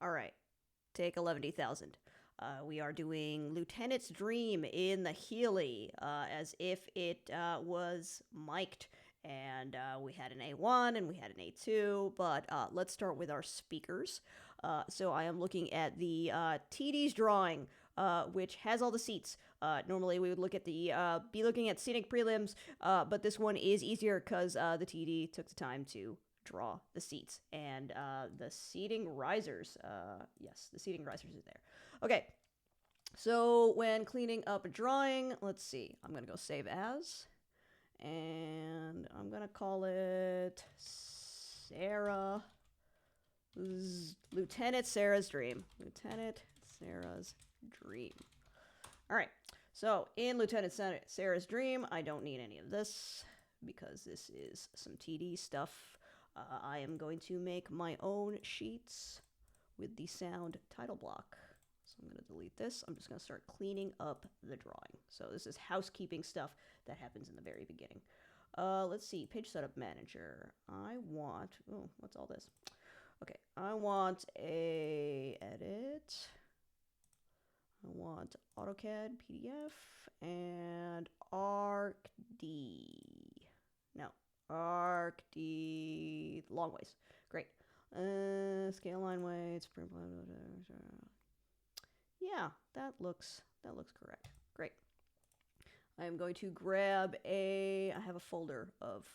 All right, take 11,000. We are doing Lieutenant's Dream in the Healy, as if it was mic'd. And we had an A1 and we had an A2, but let's start with our speakers. So I am looking at the TD's drawing, which has all the seats. Normally we would look at be looking at scenic prelims, but this one is easier because the TD took the time to draw the seats and the seating risers. Yes, the seating risers are there. Okay, so when cleaning up a drawing, let's see. I'm gonna go save as, and I'm gonna call it Lieutenant Sarah's Dream. Lieutenant Sarah's Dream. All right. So in Lieutenant Sarah's Dream, I don't need any of this because this is some TD stuff. I am going to make my own sheets with the sound title block. So I'm going to delete this. I'm just going to start cleaning up the drawing. So this is housekeeping stuff that happens in the very beginning. Let's see, page setup manager. What's all this? Okay, I want a edit. I want AutoCAD PDF and ArcD. No, ArcD long ways. Great. Scale line weights. Yeah, that looks correct. Great. I am going to grab I have a folder of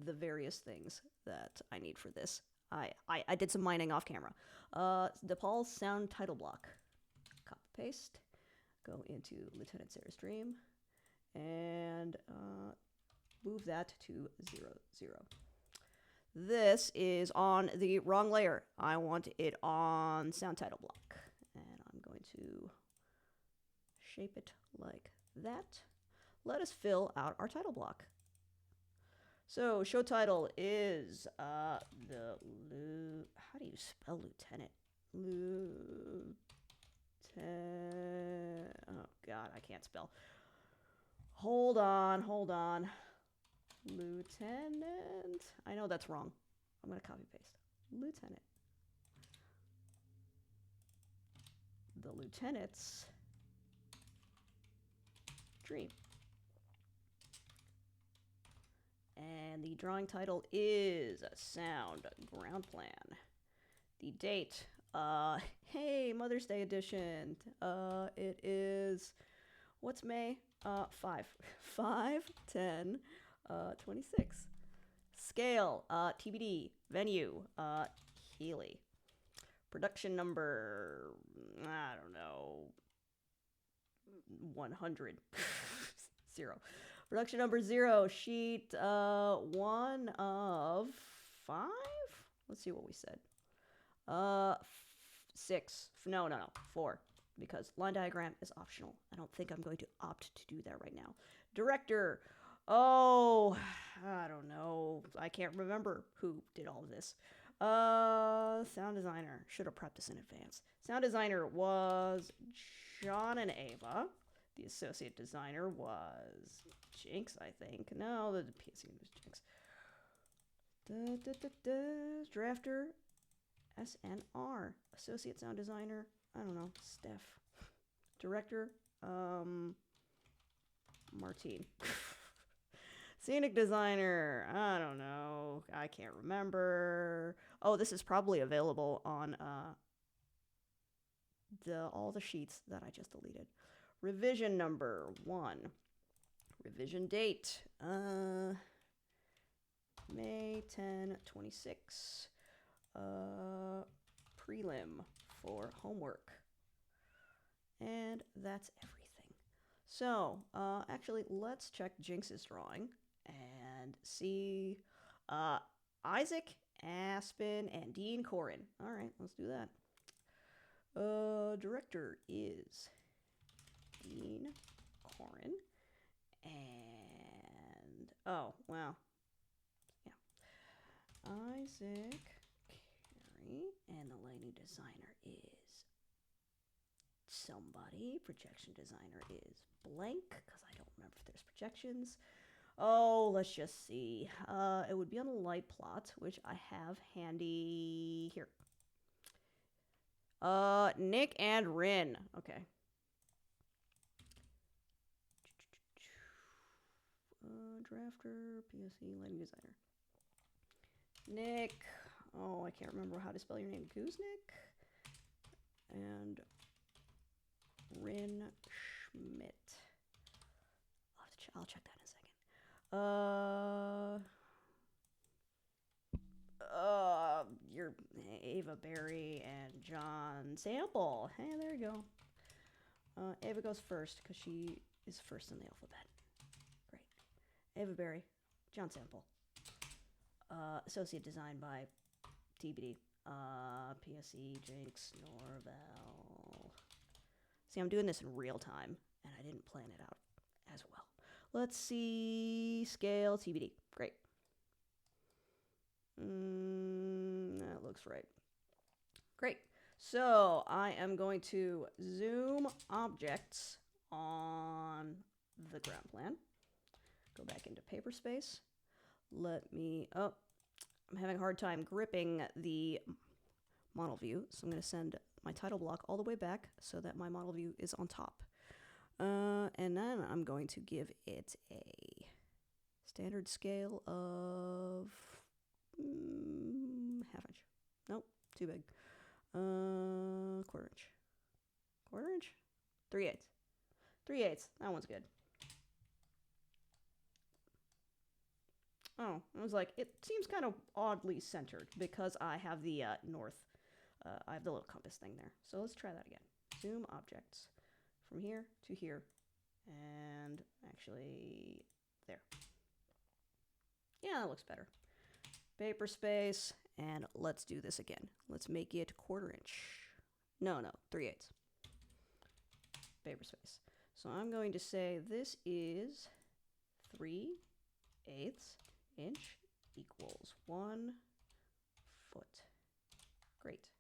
the various things that I need for this. I did some mining off camera. DePaul's sound title block. Copy paste. Go into Lieutenant Sarah's Dream and move that to 0, 0. This is on the wrong layer. I want it on sound title block. And I'm going to shape it like that. Let us fill out our title block. So show title is how do you spell lieutenant? Oh God, I can't spell. Hold on. Lieutenant. I know that's wrong. I'm gonna copy paste. Lieutenant. The lieutenant's dream. And the drawing title is Sound Ground Plan. The date, hey, Mother's Day edition. It is, what's May? 5/10/26. Scale, TBD. Venue, Healy. Production number, I don't know, 100. 0. Production number 0, sheet 1 of 5? Let's see what we said. 6. No, 4. Because line diagram is optional. I don't think I'm going to opt to do that right now. Director. Oh, I don't know. I can't remember who did all of this. Sound designer. Should have prepped this in advance. Sound designer was John and Ava. The associate designer was Jinx, I think. No, the PSC was Jinx. Drafter, SNR. Associate sound designer, I don't know, Steph. Director, Martine. Scenic designer, I don't know. I can't remember. Oh, this is probably available on all the sheets that I just deleted. Revision number 1. Revision date, May 10/26. Prelim for homework. And that's everything. So, actually, let's check Jinx's drawing and see Isaac, Aspen, and Dean Corin. All right, let's do that. Director is Dean Corin. And, oh, wow. Yeah. Isaac, Carey, and the lighting designer is somebody. Projection designer is blank, because I don't remember if there's projections. Oh, let's just see. It would be on the light plot, which I have handy here. Nick and Rin. Okay. Drafter, PSE, lighting designer. Nick. Oh, I can't remember how to spell your name. Goosenick. And Rin Schmidt. I'll check that in a second. You're Ava Berry and John Sample. Hey, there you go. Ava goes first because she is first in the alphabet. Great. Ava Berry, John Sample. Associate design by TBD. PSE, Jinx, Norval. See, I'm doing this in real time, and I didn't plan it out as well. Let's see. Scale, TBD. Great. That looks right. Great. So I am going to zoom objects on the ground plan. Go back into paper space. I'm having a hard time gripping the model view, so I'm going to send my title block all the way back so that my model view is on top. And then I'm going to give it a standard scale of half inch. Nope, too big. Quarter inch. Quarter inch? 3/8. 3/8. That one's good. Oh, I was like, it seems kind of oddly centered because I have the north. I have the little compass thing there. So let's try that again. Zoom objects from here to here. And actually, there. Yeah, that looks better. Paper space, and let's do this again. Let's make it quarter inch. No, 3/8. Paper space. So I'm going to say this is 3/8 inch equals 1 foot. Great.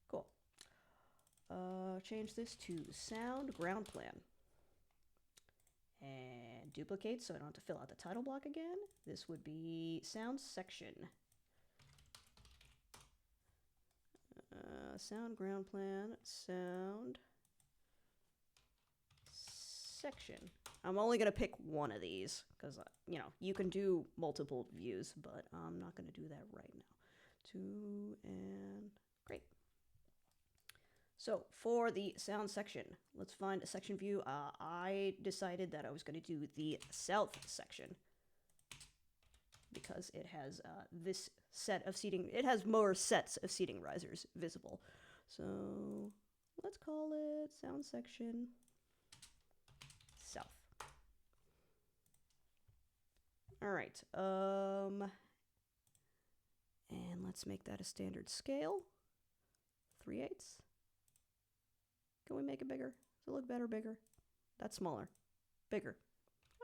Cool. Change this to sound ground plan. And duplicate so I don't have to fill out the title block again. This would be sound section. Sound ground plan, sound section. I'm only going to pick one of these because, you can do multiple views, but I'm not going to do that right now. 2 and great. So for the sound section, let's find a section view. I decided that I was going to do the south section because it has this set of seating. It has more sets of seating risers visible. So let's call it sound section south. All right. And let's make that a standard scale. 3/8. Can we make it bigger? Does it look better, bigger? That's smaller. Bigger.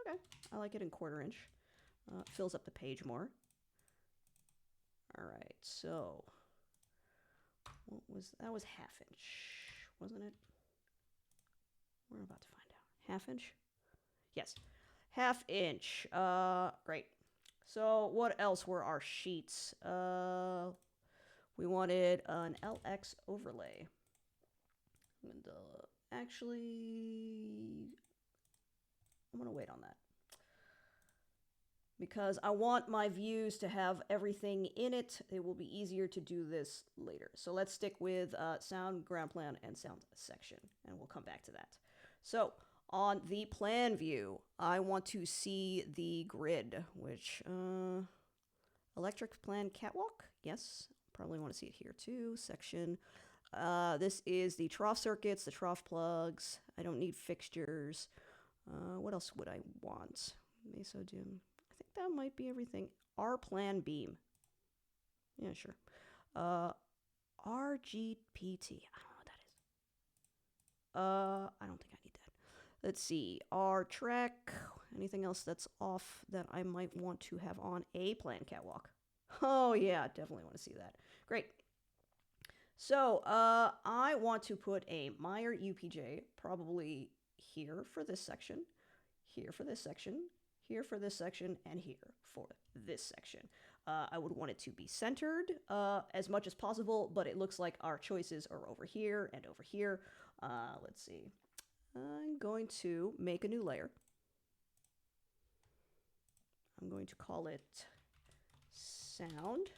Okay. I like it in quarter inch. Fills up the page more. All right. So that was half inch, wasn't it? We're about to find out. Half inch? Yes. Half inch. Great. So what else were our sheets? We wanted an LX overlay. And actually, I'm going to wait on that. Because I want my views to have everything in it. It will be easier to do this later. So let's stick with sound ground plan and sound section. And we'll come back to that. So on the plan view, I want to see the grid, which electric plan catwalk. Yes, probably want to see it here too. Section. This is the trough circuits, the trough plugs. I don't need fixtures. What else would I want? Mesodim. I think that might be everything. R plan beam. Yeah, sure. RGPT. I don't know what that is. I don't think I need that. Let's see. R track. Anything else that's off that I might want to have on a plan catwalk? Oh yeah, definitely want to see that. Great. So, I want to put a Meyer UPJ probably here for this section, here for this section, here for this section, and here for this section. I would want it to be centered as much as possible, but it looks like our choices are over here and over here. Let's see. I'm going to make a new layer. I'm going to call it sound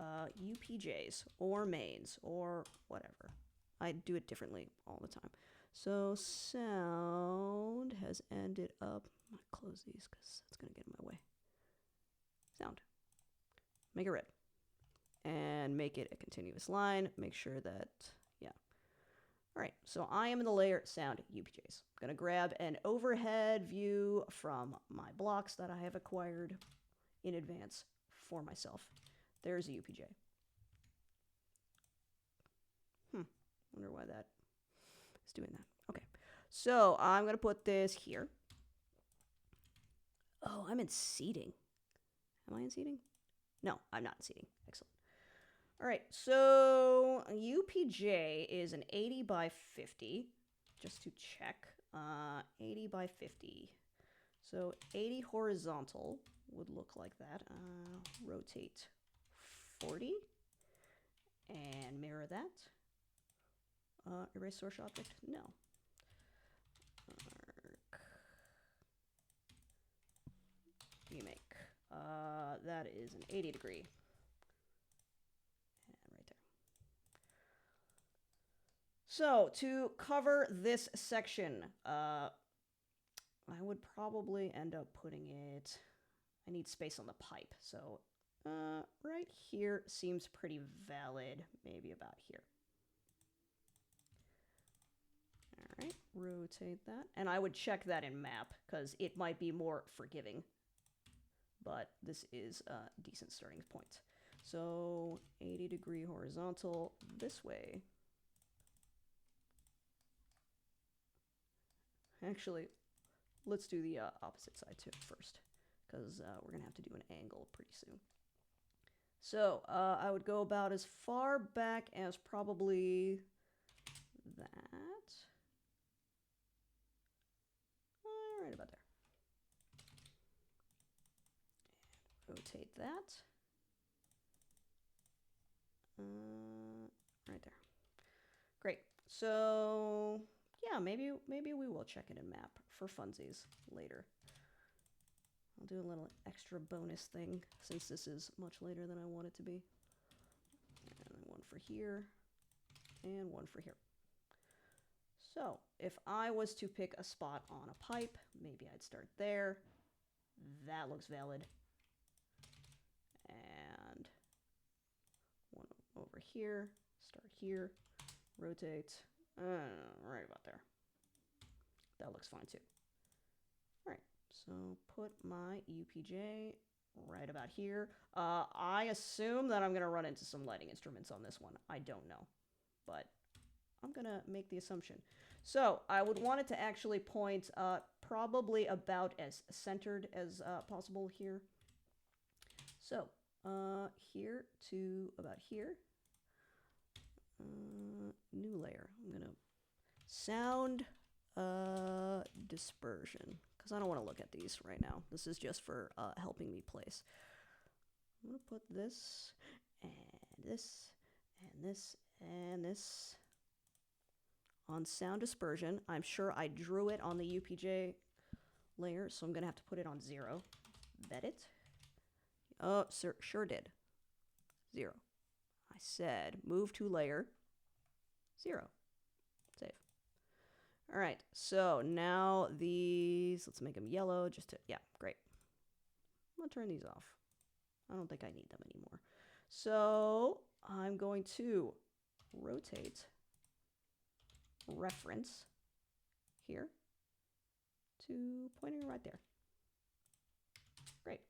UPJs or mains or whatever. I do it differently all the time. So sound has ended up, I'm gonna close these because it's gonna get in my way. Sound. Make it red. And make it a continuous line. Make sure that, yeah. All right, so I am in the layer sound UPJs. I'm gonna grab an overhead view from my blocks that I have acquired in advance for myself. There's a UPJ. Wonder why that is doing that. Okay, so I'm gonna put this here. Oh, I'm in seating. Am I in seating? No, I'm not in seating. Excellent. All right, so UPJ is an 80 by 50, just to check. 80 by 50. So 80 horizontal would look like that. Rotate 40 and mirror that. Erase source object? No. Remake. That is an 80 degree. And right there. So to cover this section, I would probably end up putting it, I need space on the pipe. So right here seems pretty valid, maybe about here. All right, rotate that. And I would check that in map because it might be more forgiving. But this is a decent starting point. So 80 degree horizontal this way. Actually, let's do the opposite side too first, because we're going to have to do an angle pretty soon. So I would go about as far back as probably that. Right about there. And rotate that. Right there. Great. So yeah, maybe we will check it in map for funsies later. I'll do a little extra bonus thing since this is much later than I want it to be. And one for here and one for here. So if I was to pick a spot on a pipe, maybe I'd start there. That looks valid. And one over here, start here, rotate, right about there. That looks fine too. All right, so put my UPJ right about here. I assume that I'm going to run into some lighting instruments on this one. I don't know, but I'm going to make the assumption. So I would want it to actually point probably about as centered as possible here. So here to about here. New layer. I'm going to sound dispersion, because I don't want to look at these right now. This is just for helping me place. I'm going to put this and this and this and this on sound dispersion. I'm sure I drew it on the UPJ layer, so I'm going to have to put it on 0. Bet it. Oh, sure did. 0. I said move to layer 0. Save. All right, so now these, let's make them yellow just to, yeah, great. I'm going to turn these off. I don't think I need them anymore. So I'm going to rotate reference here to pointing right there. Great.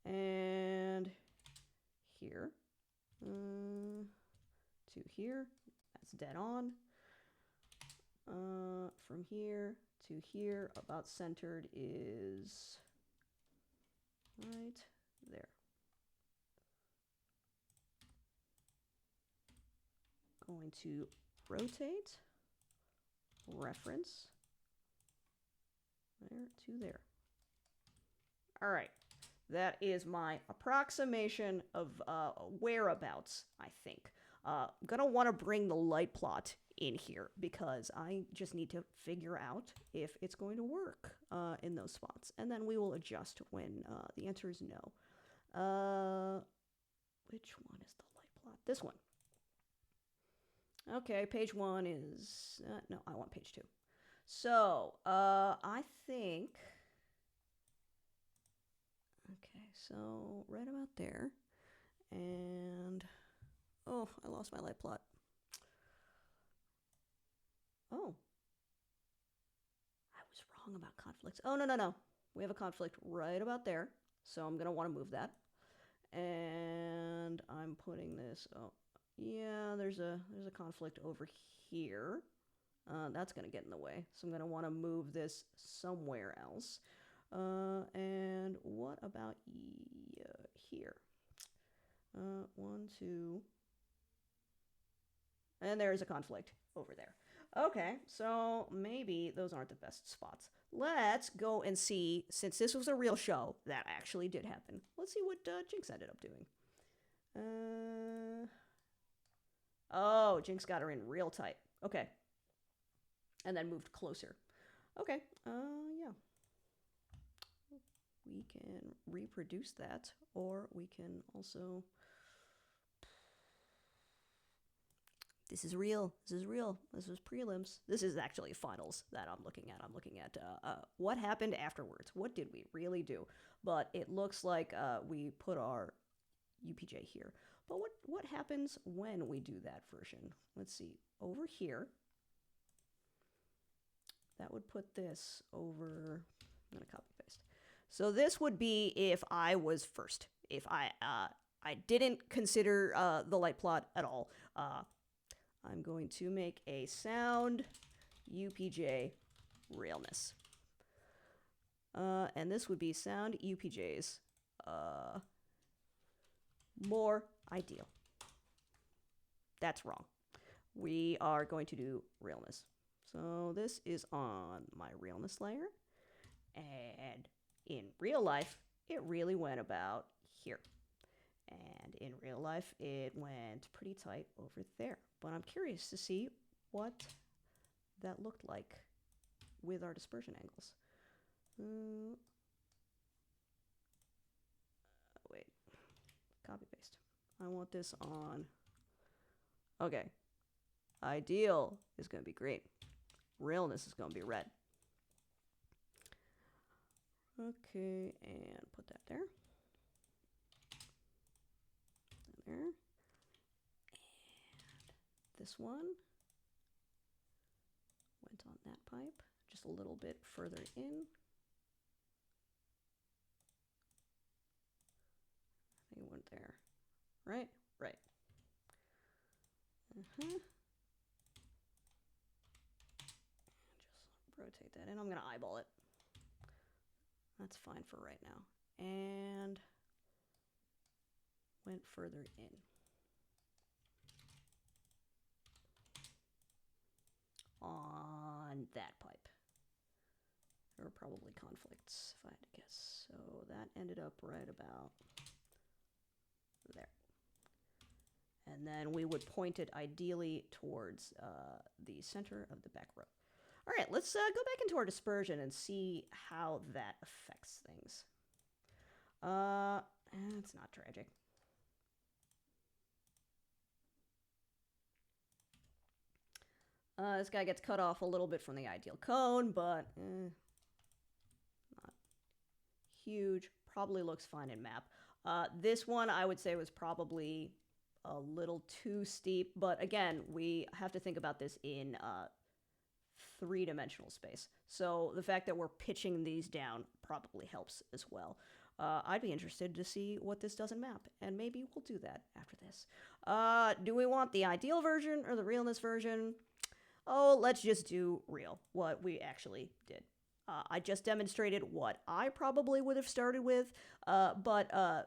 And here to here, that's dead on. From here to here, about centered is right there. Going to rotate reference there to there. All right. That is my approximation of whereabouts, I think. I'm going to want to bring the light plot in here because I just need to figure out if it's going to work in those spots. And then we will adjust when the answer is no. Which one is the light plot? This one. Okay, page 1 is... no, I want page 2. So, I think... Okay, so right about there. And... oh, I lost my light plot. Oh. I was wrong about conflicts. Oh, no. We have a conflict right about there. So I'm going to want to move that. And I'm putting this... oh, yeah, there's a conflict over here. That's going to get in the way. So I'm going to want to move this somewhere else. And what about here? 1, 2. And there's a conflict over there. Okay, so maybe those aren't the best spots. Let's go and see, since this was a real show, that actually did happen. Let's see what Jinx ended up doing. Oh, Jinx got her in real tight. Okay. And then moved closer. Okay, yeah. We can reproduce that, or we can also... This is real. This was prelims. This is actually finals that I'm looking at. I'm looking at what happened afterwards. What did we really do? But it looks like we put our UPJ here. But what happens when we do that version? Let's see. Over here, that would put this over... I'm going to copy paste. So this would be if I was first. If I didn't consider the light plot at all. I'm going to make a sound UPJ realness. And this would be sound UPJs more ideal. That's wrong. We are going to do realness. So this is on my realness layer. And in real life, it really went about here. And in real life, it went pretty tight over there. But I'm curious to see what that looked like with our dispersion angles. Wait, copy paste. I want this on. Okay. Ideal is going to be great. Realness is going to be red. Okay, and put that there. There. And this one went on that pipe, just a little bit further in. I think it went there. Right? Right. Just rotate that in. I'm going to eyeball it. That's fine for right now. And went further in. On that pipe. There were probably conflicts, if I had to guess. So that ended up right about there. And then we would point it ideally towards the center of the back row. All right, let's go back into our dispersion and see how that affects things. It's not tragic. This guy gets cut off a little bit from the ideal cone, but not huge. Probably looks fine in map. This one, I would say, was probably a little too steep. But again, we have to think about this in three-dimensional space. So the fact that we're pitching these down probably helps as well. I'd be interested to see what this does in map, and maybe we'll do that after this. Do we want the ideal version or the realness version? Oh, let's just do real, what we actually did. I just demonstrated what I probably would have started with, but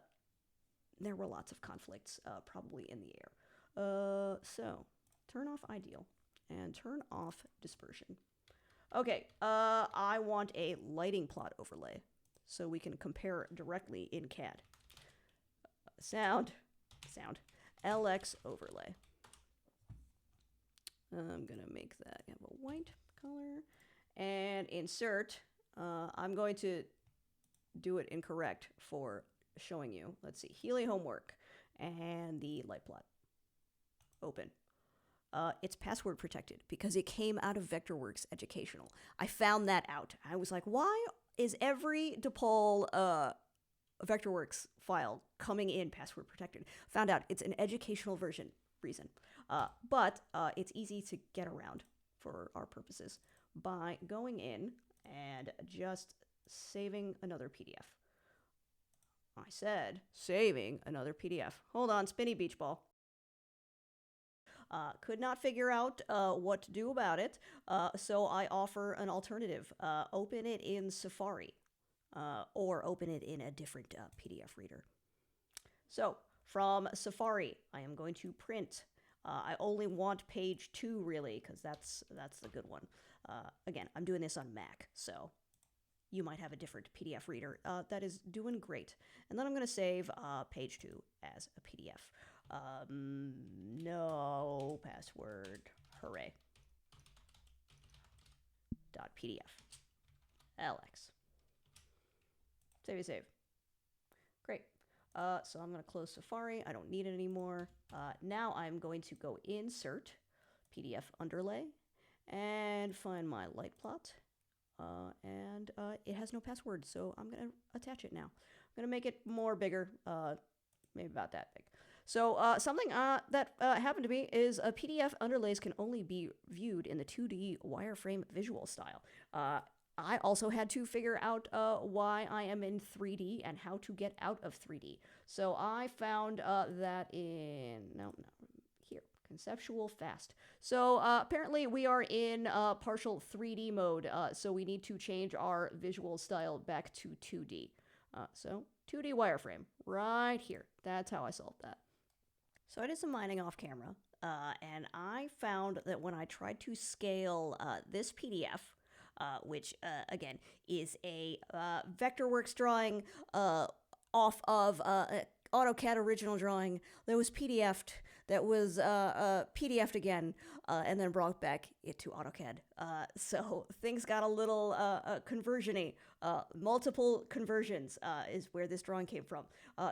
there were lots of conflicts probably in the air. So, turn off ideal and turn off dispersion. Okay, I want a lighting plot overlay. so we can compare directly in CAD. Sound, LX overlay. I'm going to make that have a white color. And insert, I'm going to do it incorrect for showing you. Let's see, Healy homework and the light plot. Open. It's password protected because it came out of Vectorworks Educational. I found that out. I was like, why is every DePaul Vectorworks file coming in password protected? Found out it's an educational reason. But it's easy to get around for our purposes by going in and just saving another PDF. I said saving another PDF. Hold on, spinny beach ball. Could not figure out what to do about it, so I offer an alternative. Open it in Safari, or open it in a different PDF reader. So, from Safari, I am going to print. I only want page 2, really, because that's the good one. Again, I'm doing this on Mac, so you might have a different PDF reader that is doing great. And then I'm going to save page 2 as a PDF. No password. Hooray. .pdf. LX. Save. Great. So I'm going to close Safari. I don't need it anymore. Now I'm going to go insert PDF underlay and find my light plot. And it has no password, so I'm going to attach it now. I'm going to make it more bigger, maybe about that big. So something that happened to me is PDF underlays can only be viewed in the 2D wireframe visual style. I also had to figure out why I am in 3D and how to get out of 3D. So I found that in, here, conceptual fast. So apparently we are in partial 3D mode, so we need to change our visual style back to 2D. So 2D wireframe, right here. That's how I solved that. So I did some mining off camera, and I found that when I tried to scale this PDF, which, again, is a Vectorworks drawing off of AutoCAD original drawing that was PDF'd, that was PDF'd again, and then brought back to AutoCAD. So things got a little conversion-y. Multiple conversions is where this drawing came from.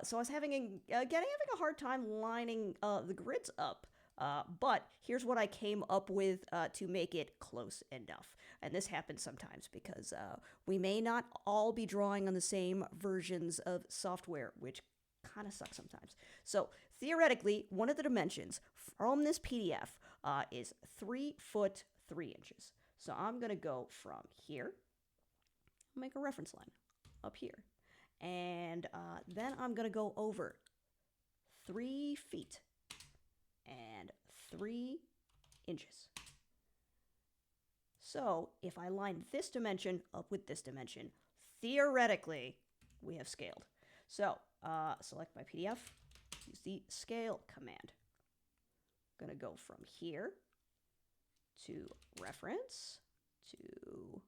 So I was having a hard time lining the grids up. But here's what I came up with to make it close enough. And this happens sometimes because we may not all be drawing on the same versions of software, which kind of sucks sometimes. So theoretically, one of the dimensions from this PDF is 3 foot 3 inches. So I'm going to go from here, make a reference line up here, and then I'm going to go over 3 feet and 3 inches. So if I line this dimension up with this dimension, theoretically, we have scaled. So select my PDF, use the scale command. I'm going to go from here to reference to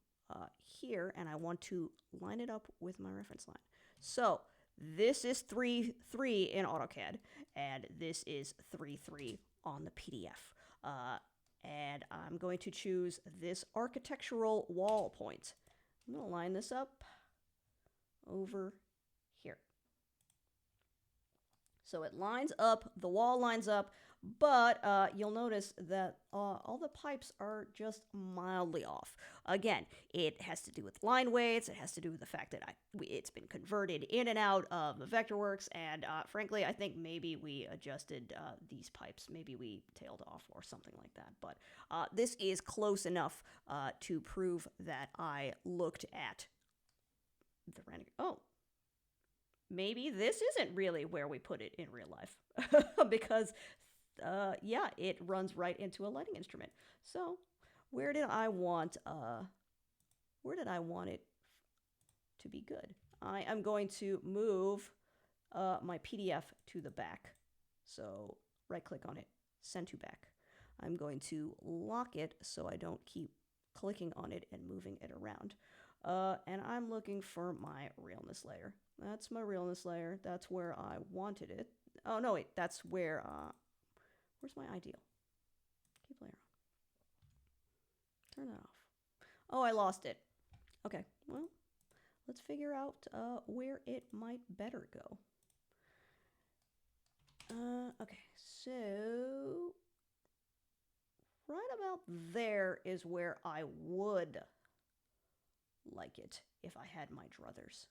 here, and I want to line it up with my reference line. So this is 3.3 in AutoCAD, and this is 3.3 on the PDF. And I'm going to choose this architectural wall point. I'm going to line this up over here. So it lines up, the wall lines up, but you'll notice that all the pipes are just mildly off. Again, it has to do with line weights, it has to do with the fact that it's been converted in and out of Vectorworks, and frankly, I think maybe we adjusted these pipes, maybe we tailed off or something like that, but this is close enough to prove that I looked at the rendering. Oh. Maybe this isn't really where we put it in real life because, yeah, it runs right into a lighting instrument. So where did I want it to be good? I am going to move my PDF to the back. So right click on it, send to back. I'm going to lock it so I don't keep clicking on it and moving it around. And I'm looking for my realness layer. That's my realness layer. That's where I wanted it. Oh, no, wait. That's where, where's my ideal? Keep layer on. Turn that off. Oh, I lost it. Okay, well, let's figure out where it might better go. Okay, so right about there is where I would like it if I had my druthers,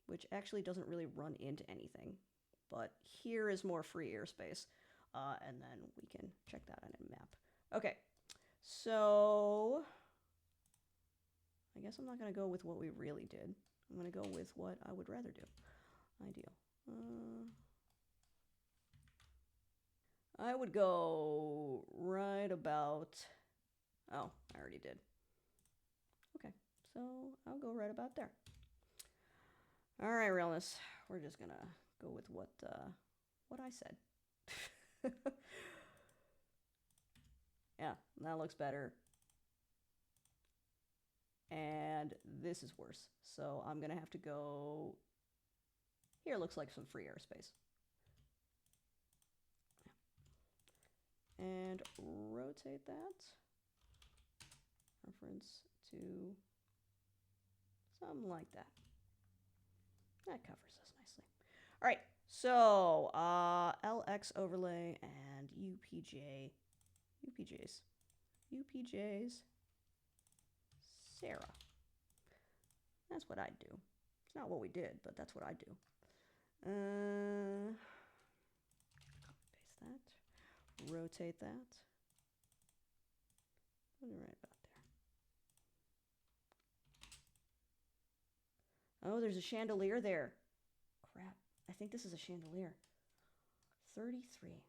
which actually doesn't really run into anything. But here is more free airspace, and then we can check that on a map. Okay, so I guess I'm not going to go with what we really did. I'm going to go with what I would rather do. Ideal. I would go right about... Oh, I already did. Okay, so I'll go right about there. All right, realness. We're just going to go with what I said. Yeah, that looks better. And this is worse. So I'm going to have to go... Here looks like some free airspace. And rotate that. Reference to something like that. That covers us nicely. All right, so LX overlay and UPJs, Sarah. That's what I'd do. It's not what we did, but that's what I'd do. Paste that. Rotate that. Put it right about there. Oh, there's a chandelier there. Crap. I think this is a chandelier. 33.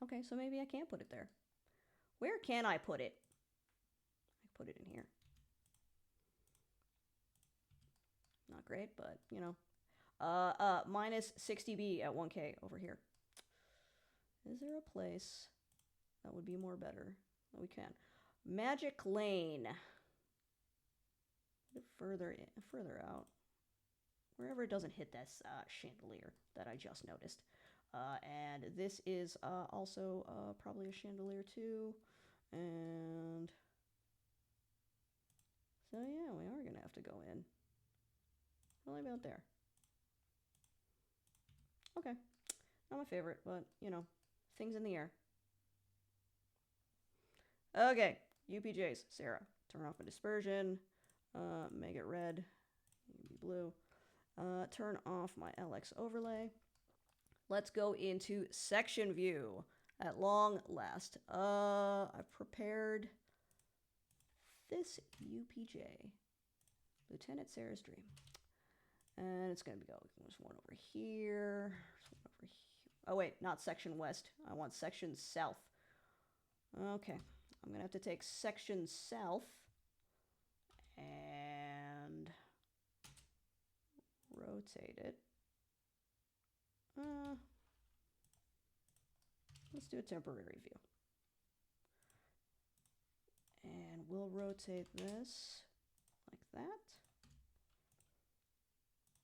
Okay, so maybe I can't put it there. Where can I put it? I put it in here. Not great, but, you know. Minus 60B at 1K over here. Is there a place that would be more better? Oh, we can. Magic Lane. Further out. Wherever it doesn't hit this chandelier that I just noticed. And this is also probably a chandelier too. And so yeah, we are going to have to go in. Only about there. Okay. Not my favorite, but, you know, things in the air. Okay. UPJs. Sarah. Turn off my dispersion. Make it red. Maybe blue. Turn off my LX overlay. Let's go into section view at long last. I've prepared this UPJ. Lieutenant Sarah's Dream. And it's going to go, there's one over here. There's one over here. Oh, wait, not section west. I want section south. Okay, I'm going to have to take section south and rotate it. Let's do a temporary view. And we'll rotate this like that.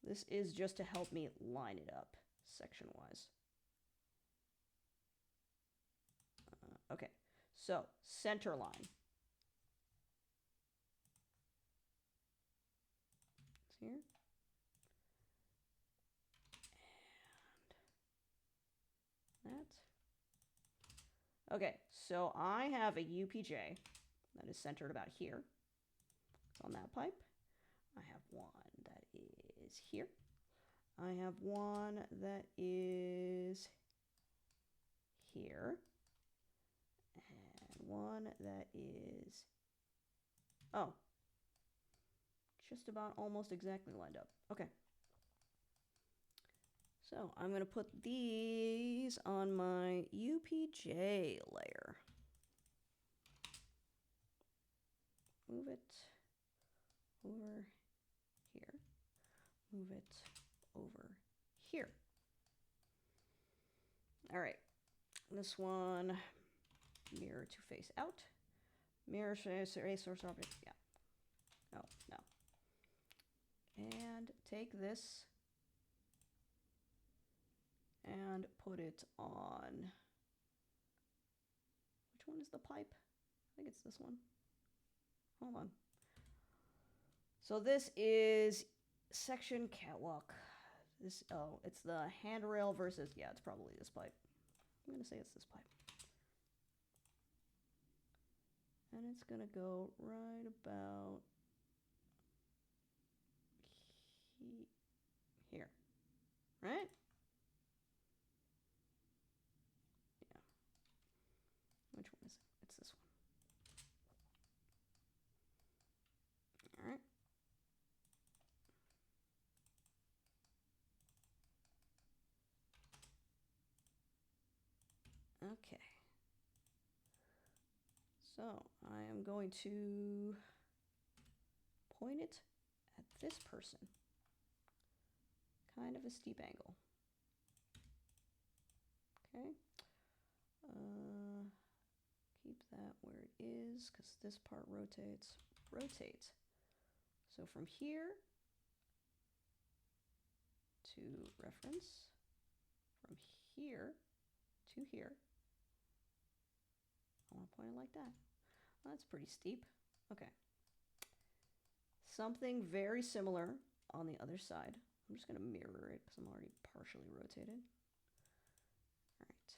This is just to help me line it up section-wise. Okay, so center line. It's here. And that. Okay, so I have a UPJ that is centered about here. It's on that pipe. I have one that is here. I have one that is here. And one that is, oh, just about almost exactly lined up. Okay. So I'm going to put these on my UPJ layer. Move it over here. Move it over here. All right. This one, mirror to face out. Mirror source object, yeah. No, no. And take this and put it on. Which one is the pipe? I think it's this one. Hold on. So this is section catwalk. This, oh, it's the handrail versus, yeah, it's probably this pipe. I'm gonna say it's this pipe. And it's gonna go right about here, right? Yeah. Which one is it? It's this one. All right. Okay. So I am going to point it at this person. Kind of a steep angle. Okay. Keep that where it is because this part rotates. Rotate. So from here to reference, from here to here, I want to point it like that. Well, that's pretty steep. Okay. Something very similar on the other side. I'm just going to mirror it because I'm already partially rotated. All right.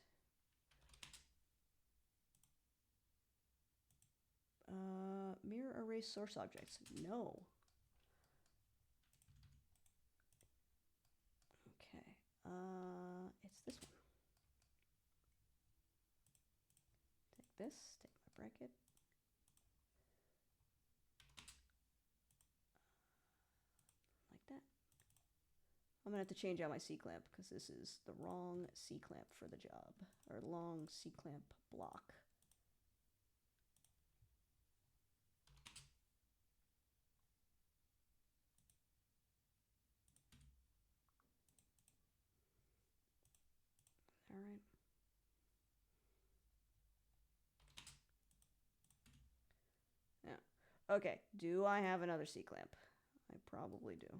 Mirror erase source objects. No. Okay. It's this one. Take this, take my bracket. Like that. I'm going to have to change out my C-clamp because this is the wrong C-clamp for the job. Or long C-clamp block. All right. Yeah. Okay. Do I have another C-clamp? I probably do. I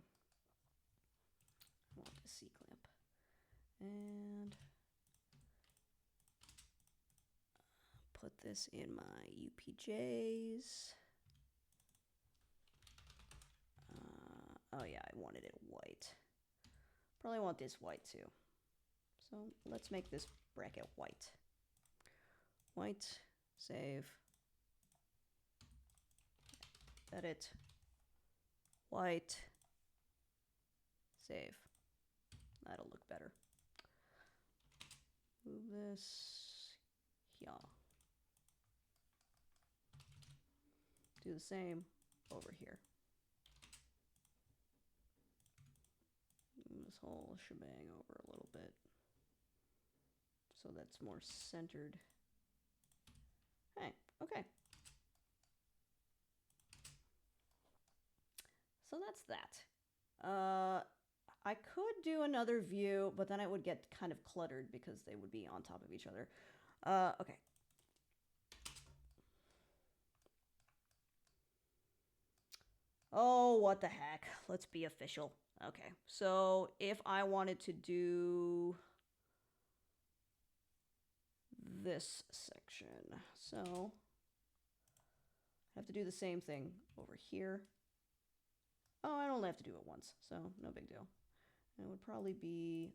want the C-clamp. And put this in my UPJs. Oh yeah, I wanted it white. Probably want this white too. So let's make this bracket white. White, save, edit, white, save. That'll look better. Move this here. Do the same over here. Move this whole shebang over a little bit so that's more centered. Hey, okay. So that's that. I could do another view, but then it would get kind of cluttered because they would be on top of each other. Okay. Oh, what the heck. Let's be official. Okay, so if I wanted to do this section, so I have to do the same thing over here. Oh, I only have to do it once, so no big deal. And it would probably be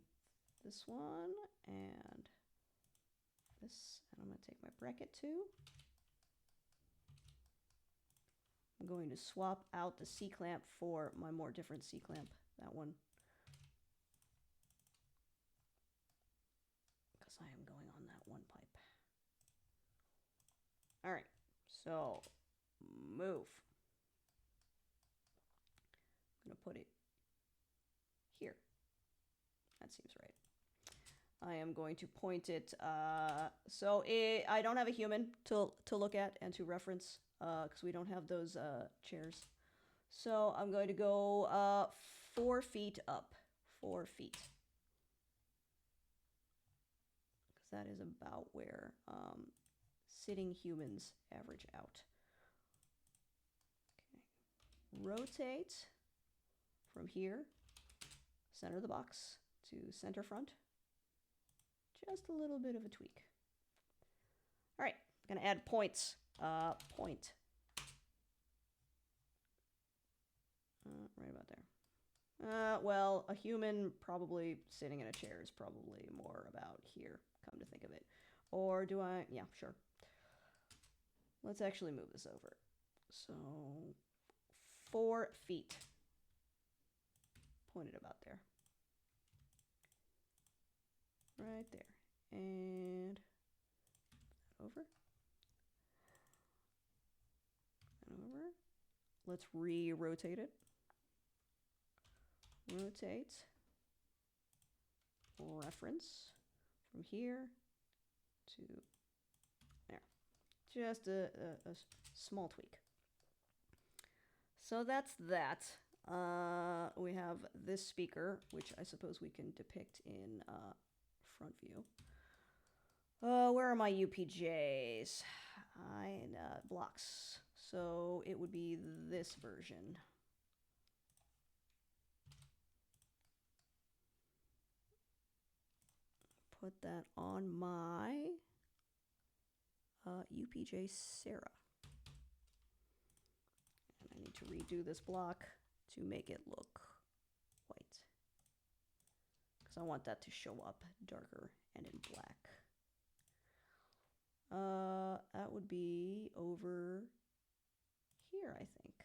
this one and this, and I'm going to take my bracket too. I'm going to swap out the C-clamp for my more different C-clamp, that one. Because I am going on that one pipe. All right, so move. I'm going to put it here. That seems right. I am going to point it, so I don't have a human to look at and to reference because we don't have those chairs. So I'm going to go 4 feet up, 4 feet. Because that is about where sitting humans average out. Okay. rotate from here, center of the box to center front. Just a little bit of a tweak. All right, I'm gonna add points. Point. Right about there. Well, a human probably sitting in a chair is probably more about here, come to think of it. Or do I? Yeah, sure. Let's actually move this over. So 4 feet. Pointed about there. Right there. And over. And over. Let's re-rotate it. Rotate. Reference. From here to there. Just a small tweak. So that's that. We have this speaker, which I suppose we can depict in front view. Where are my UPJs? Blocks. So it would be this version. Put that on my UPJ Sarah. And I need to redo this block to make it look white, because I want that to show up darker and in black. That would be over here, I think.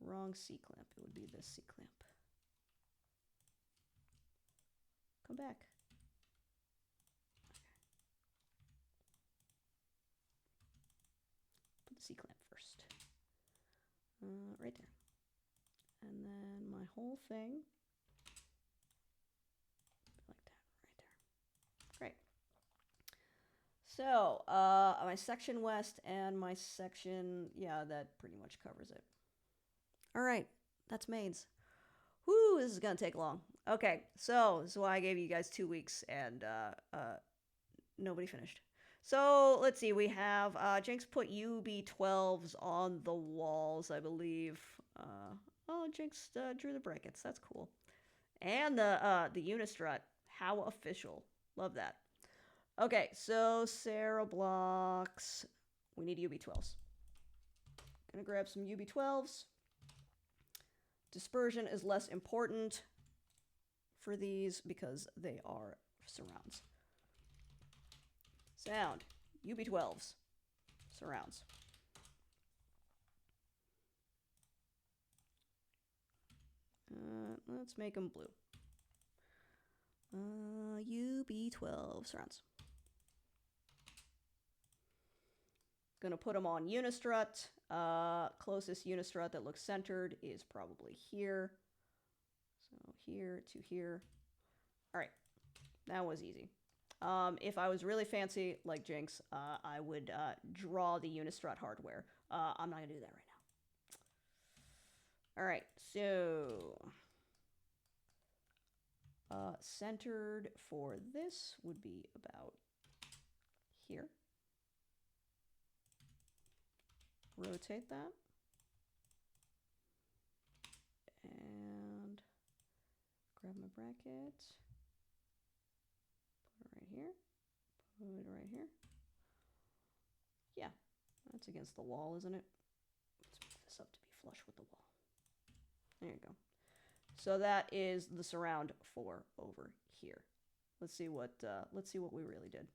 Wrong C-clamp. It would be this C-clamp. Come back. Put the C-clamp first. Right there. And then my whole thing, like that, right there. Great. So, my section west and my section, yeah, that pretty much covers it. All right, that's mains. Whoo, this is gonna take long. Okay, so this is why I gave you guys 2 weeks and nobody finished. So let's see, we have Jinx put UB12s on the walls, I believe. Oh, Jinx drew the brackets. That's cool. And the Unistrut. How official. Love that. Okay, so Sarah blocks. We need UB12s. Gonna grab some UB12s. Dispersion is less important for these because they are surrounds. Sound. UB12s. Surrounds. Let's make them blue. UB12 surrounds. Gonna put them on Unistrut. Closest Unistrut that looks centered is probably here. So here to here. All right, that was easy. If I was really fancy like Jinx, I would draw the Unistrut hardware. I'm not gonna do that right now. All right, so centered for this would be about here. Rotate that. And grab my bracket. Put it right here. Put it right here. Yeah, that's against the wall, isn't it? Let's move this up to be flush with the wall. There you go. So that is the surround for over here. Let's see what we really did.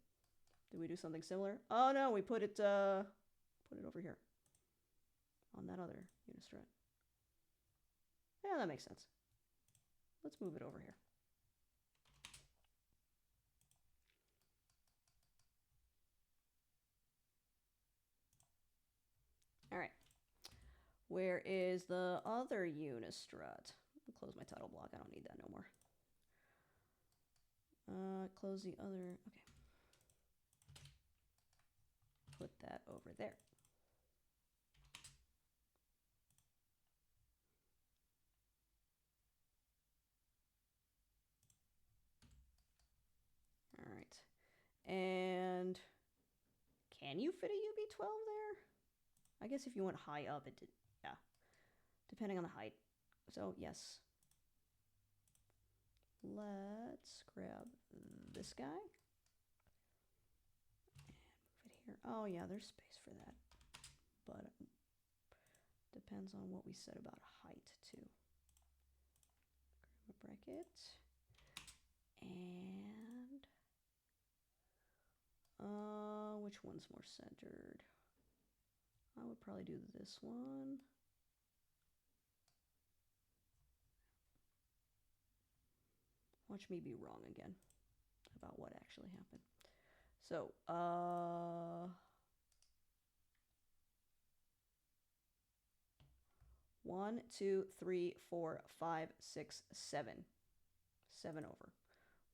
Did we do something similar? Oh no, we put it over here on that other Unistrut. Yeah, that makes sense. Let's move it over here. All right. Where is the other Unistrut? I'll close my title block. I don't need that no more. Close the other. Okay. Put that over there. All right. And can you fit a UB12 there? I guess if you went high up, it did. Yeah, depending on the height. So yes. Let's grab this guy. And move it here. Oh yeah, there's space for that. But depends on what we said about height too. Grab a bracket. And which one's more centered? I would probably do this one. Watch me be wrong again about what actually happened. So, 1, 2, 3, 4, 5, 6, 7. 7 over.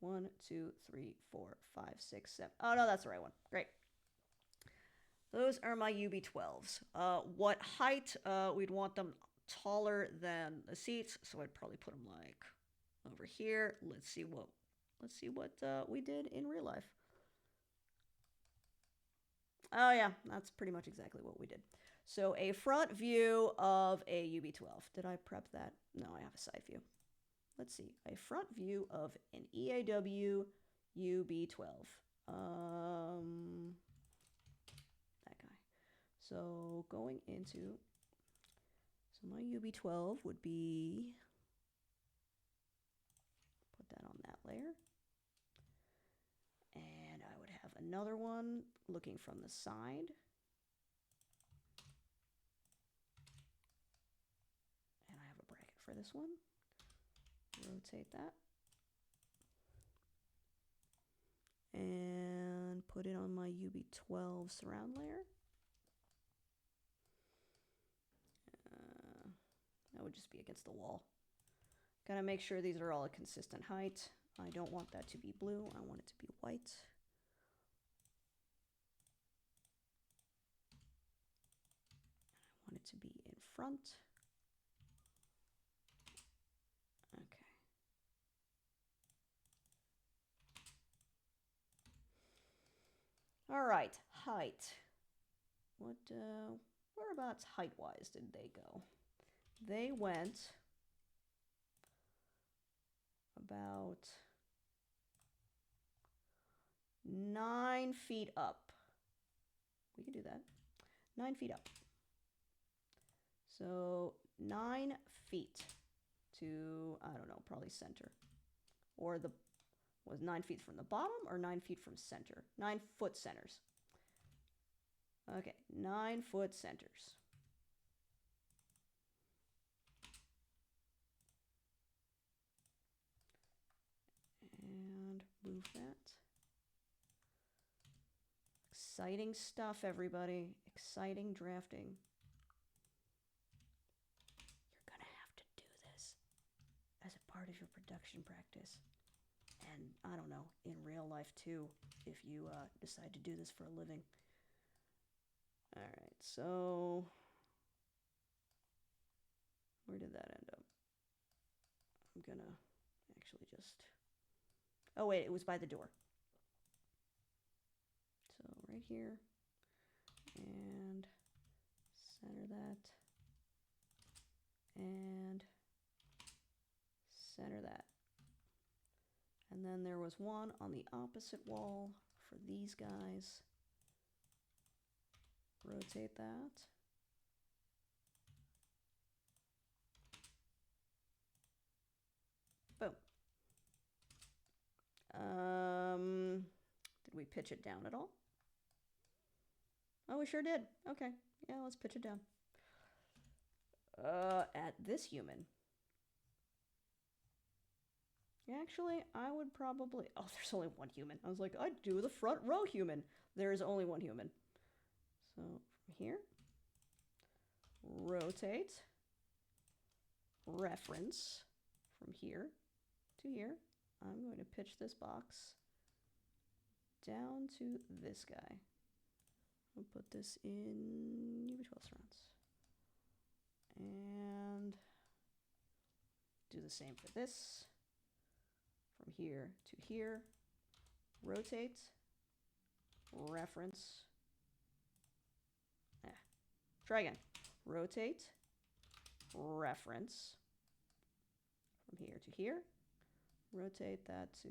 1, 2, 3, 4, 5, 6, 7. Oh, no, that's the right one. Great. Those are my UB12s. What height? We'd want them taller than the seats, so I'd probably put them like over here. Let's see what we did in real life. Oh yeah, that's pretty much exactly what we did. So a front view of a UB12. Did I prep that? No, I have a side view. Let's see, a front view of an EAW UB12. That guy. So going into, so my UB12 would be, put that on that layer. And I would have another one looking from the side. And I have a bracket for this one. Rotate that. And put it on my UB12 surround layer. That would just be against the wall. Gotta make sure these are all a consistent height. I don't want that to be blue. I want it to be white. I want it to be in front. Okay. All right, height. What, whereabouts height-wise did they go? They went about 9 feet up. We can do that. 9 feet up. So 9 feet to, I don't know, probably center. Or was 9 feet from the bottom or 9 feet from center? 9 foot centers. Okay, 9 foot centers. And move that. Exciting stuff, everybody. Exciting drafting. You're gonna have to do this as a part of your production practice. And I don't know, in real life too, if you decide to do this for a living. All right, so where did that end up? I'm gonna actually just, oh wait, it was by the door. So right here, and center that, and center that. And then there was one on the opposite wall for these guys. Rotate that. Boom. Did we pitch it down at all? Oh, we sure did. Okay. Yeah, let's pitch it down. At this human. Actually, I would probably... Oh, there's only one human. I was like, I'd do the front row human. There is only one human. So, from here, rotate, reference, from here to here. I'm going to pitch this box down to this guy. I'll put this in UB12 surrounds. And do the same for this. From here to here, rotate, reference, Try again. Rotate, reference, from here to here. Rotate that to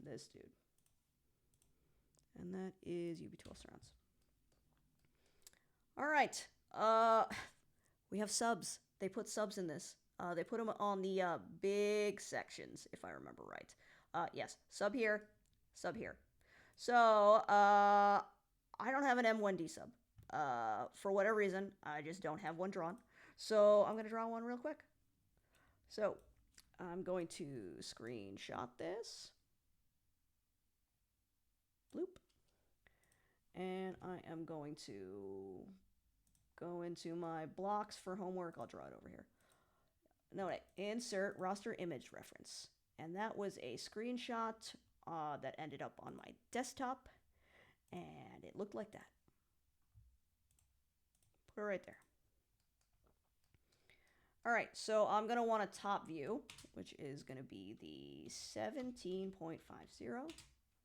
this dude. And that is UB12 surrounds. All right. We have subs. They put subs in this. They put them on the big sections, if I remember right. Yes, sub here, sub here. So I don't have an M1D sub. For whatever reason, I just don't have one drawn. So I'm going to draw one real quick. So I'm going to screenshot this. Bloop. And I am going to go into my blocks for homework. I'll draw it over here. No, wait. Insert raster image reference. And that was a screenshot that ended up on my desktop. And it looked like that. Put it right there. All right, so I'm going to want a top view, which is going to be the 17.50. Am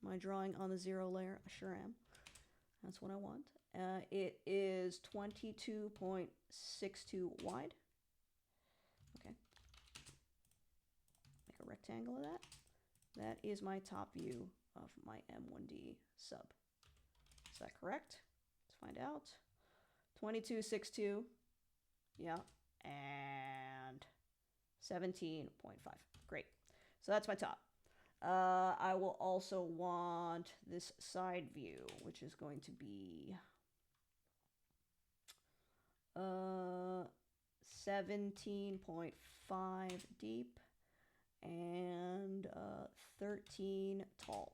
I drawing on the 0 layer? I sure am. That's what I want. It is 22.62 wide. Okay. Make a rectangle of that. That is my top view of my M1D sub. Is that correct? Let's find out. 22.62. Yeah. And 17.5. Great. So that's my top. I will also want this side view, which is going to be 17.5 deep and 13 tall.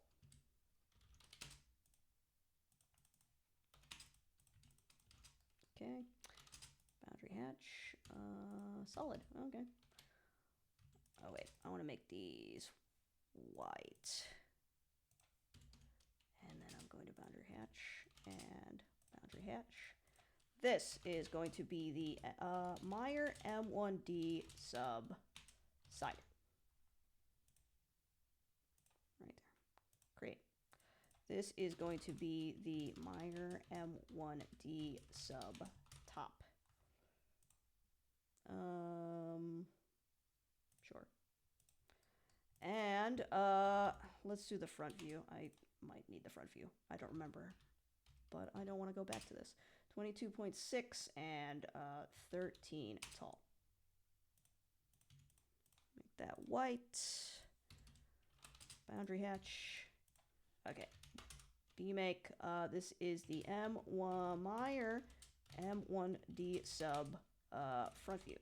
Okay. Boundary hatch. Solid. Okay. Oh, wait. I want to make these white. And then I'm going to boundary hatch and boundary hatch. This is going to be the Meyer M1D sub side. Right there. Great. This is going to be the Meyer M1D sub top. Sure. And let's do the front view. I might need the front view. I don't remember, but I don't want to go back to this. 22.6 and 13 tall. Make that white. Boundary hatch. Okay. B-make. This is the M1 Meyer M1D sub front view.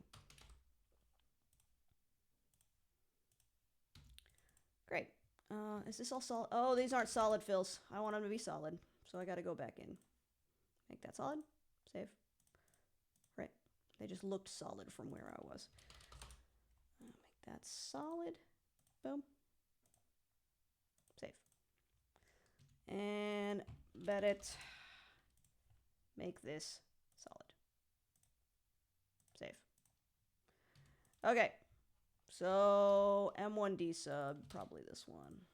Great. Is this all solid? Oh, these aren't solid fills. I want them to be solid, so I got to go back in. Make that solid. Save. Right. They just looked solid from where I was. Make that solid. Boom. Save. And bet it. Make this solid. Save. Okay. So M1D sub, probably this one.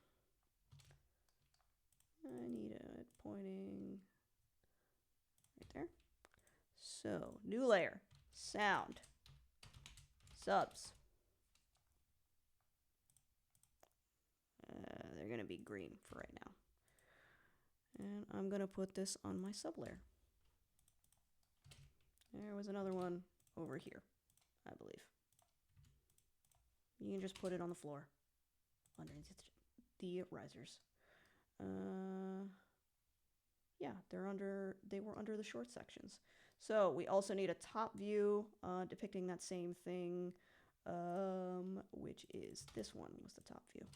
I need it pointing right there. So new layer, sound, subs. They're going to be green for right now. And I'm going to put this on my sub layer. There was another one over here, I believe. You can just put it on the floor underneath the risers. Yeah, they were under the short sections. So we also need a top view depicting that same thing, which is this one was the top view.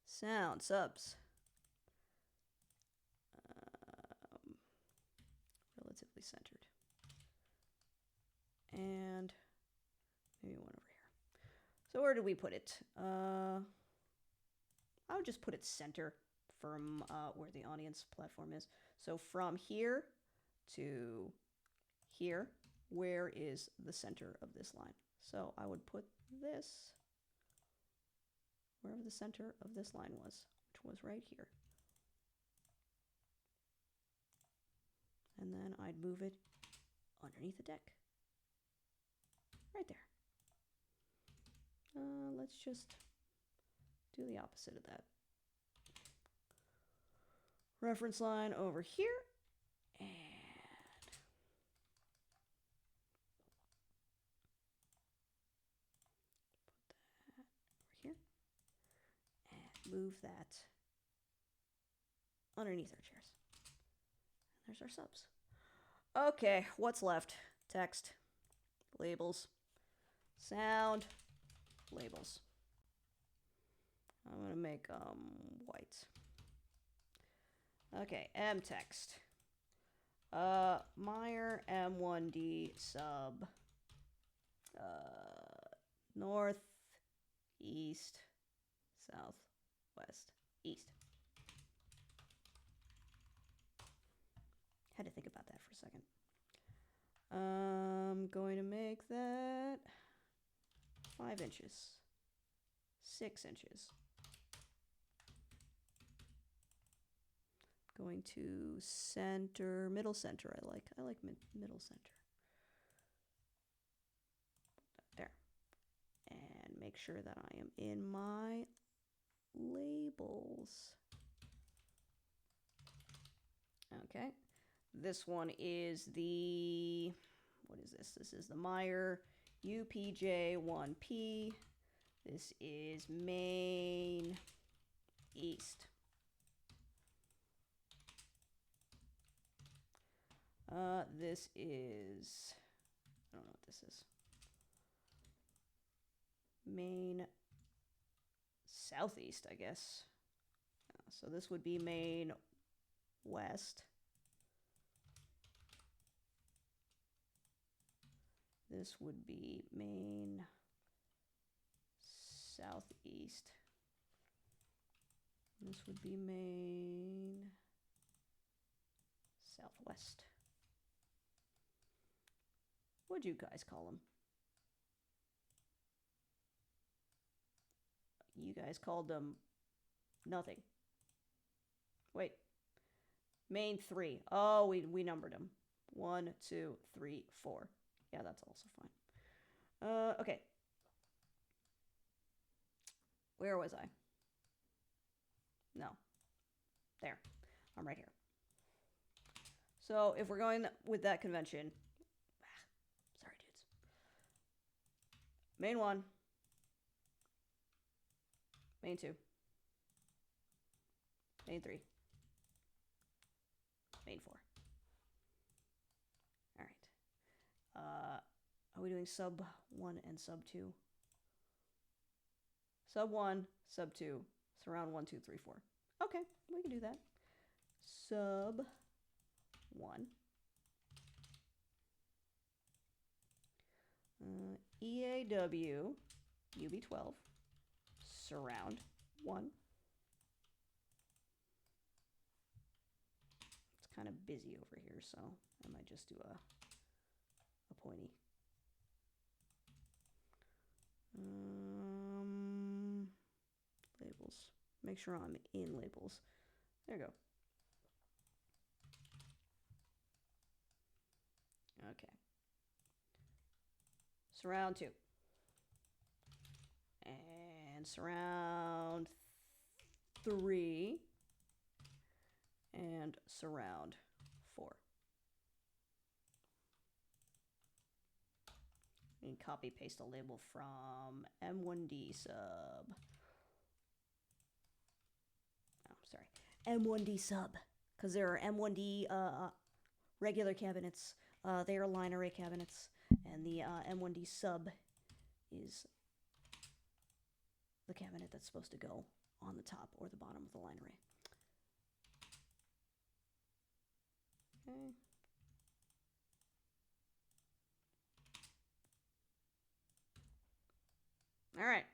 Sound, subs. Relatively centered. And maybe one over here. So where did we put it? I would just put it center from where the audience platform is. So from here to here, where is the center of this line? So I would put this wherever the center of this line was, which was right here. and then I'd move it underneath the deck. Right there. Let's just do the opposite of that. Reference line over here, and put that over here, and move that underneath our chairs. And there's our subs. Okay, what's left? Text, labels, sound, labels. I'm gonna make white. Okay, M text. Meyer M1D sub. North, east, south, west, east. Had to think about that for a second. I'm going to make that 5 inches, 6 inches. Going to center, middle center. I like middle center. There. And make sure that I am in my labels. Okay. This one is the, what is this? This is the Meyer UPJ1P. This is Main East. This is, I don't know what this is. Main Southeast, I guess. So this would be Main West. This would be Main Southeast. This would be Main Southwest. What'd you guys call them? You guys called them nothing. Wait. Main 3. Oh, we numbered them. 1, 2, 3, 4. Yeah, that's also fine. Okay. Where was I? No. There. I'm right here. So if we're going with that convention, sorry, dudes. Main 1. Main 2. Main 3. Main 4. All right. Are we doing sub 1 and sub 2? Sub 1, sub 2, surround 1, 2, 3, 4. Okay, we can do that. Sub 1. EAW, UB12, surround 1. It's kind of busy over here, so I might just do a pointy. Labels. Make sure I'm in labels. There you go. Okay. Surround 2. And surround 3. And surround 4. And copy paste a label from M1D sub. Oh, sorry. M1D sub. Because there are M1D regular cabinets. They are line array cabinets. And the M1D sub is the cabinet that's supposed to go on the top or the bottom of the line array. Okay. All right.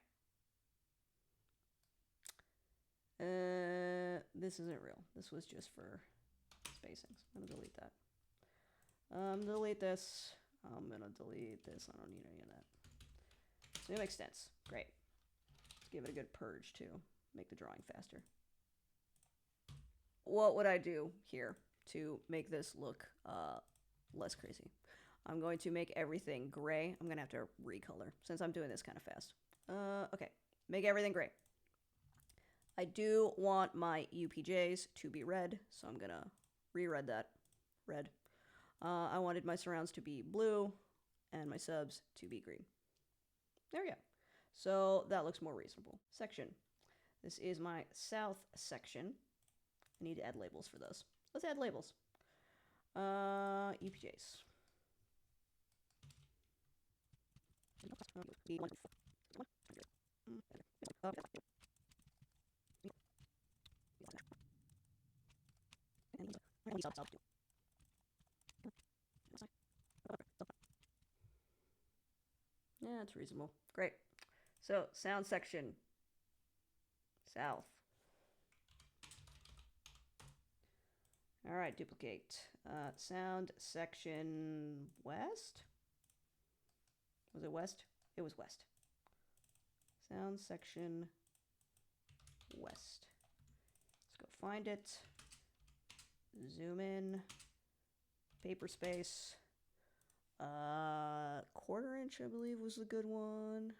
This isn't real. This was just for spacings. I'm gonna delete that. Delete this. I'm gonna delete this. I don't need any of that. So it makes sense. Great. Let's give it a good purge too. Make the drawing faster. What would I do here to make this look less crazy. I'm going to make everything gray. I'm going to have to recolor since I'm doing this kind of fast. Okay, make everything gray. I do want my UPJs to be red, so I'm going to re-red that. Red. I wanted my surrounds to be blue and my subs to be green. There we go. So that looks more reasonable. Section. This is my south section. I need to add labels for those. Let's add labels. UPJs. Yeah, that's reasonable. Great. So, sound section. South. All right, duplicate. Sound section west? Was it west? It was west. Sound section west. Let's go find it. Zoom in. Paper space. 1/4 inch, I believe, was the good one.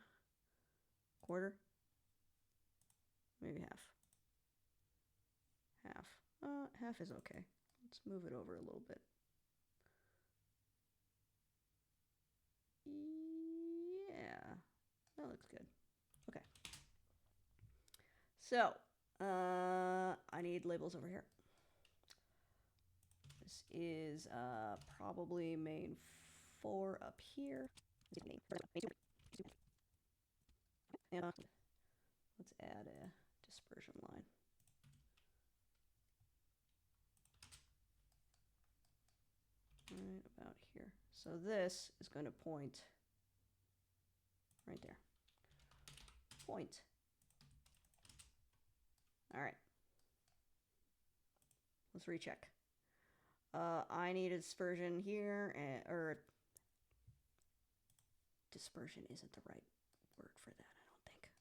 1/4? Maybe half. Half. Half is okay. Let's move it over a little bit. Yeah, that looks good. Okay. So, I need labels over here. This is probably main 4 up here. And let's add a dispersion line. Right about here. So this is going to point right there. Point. All right. Let's recheck. I need a dispersion here, or dispersion isn't the right word for that, I don't think.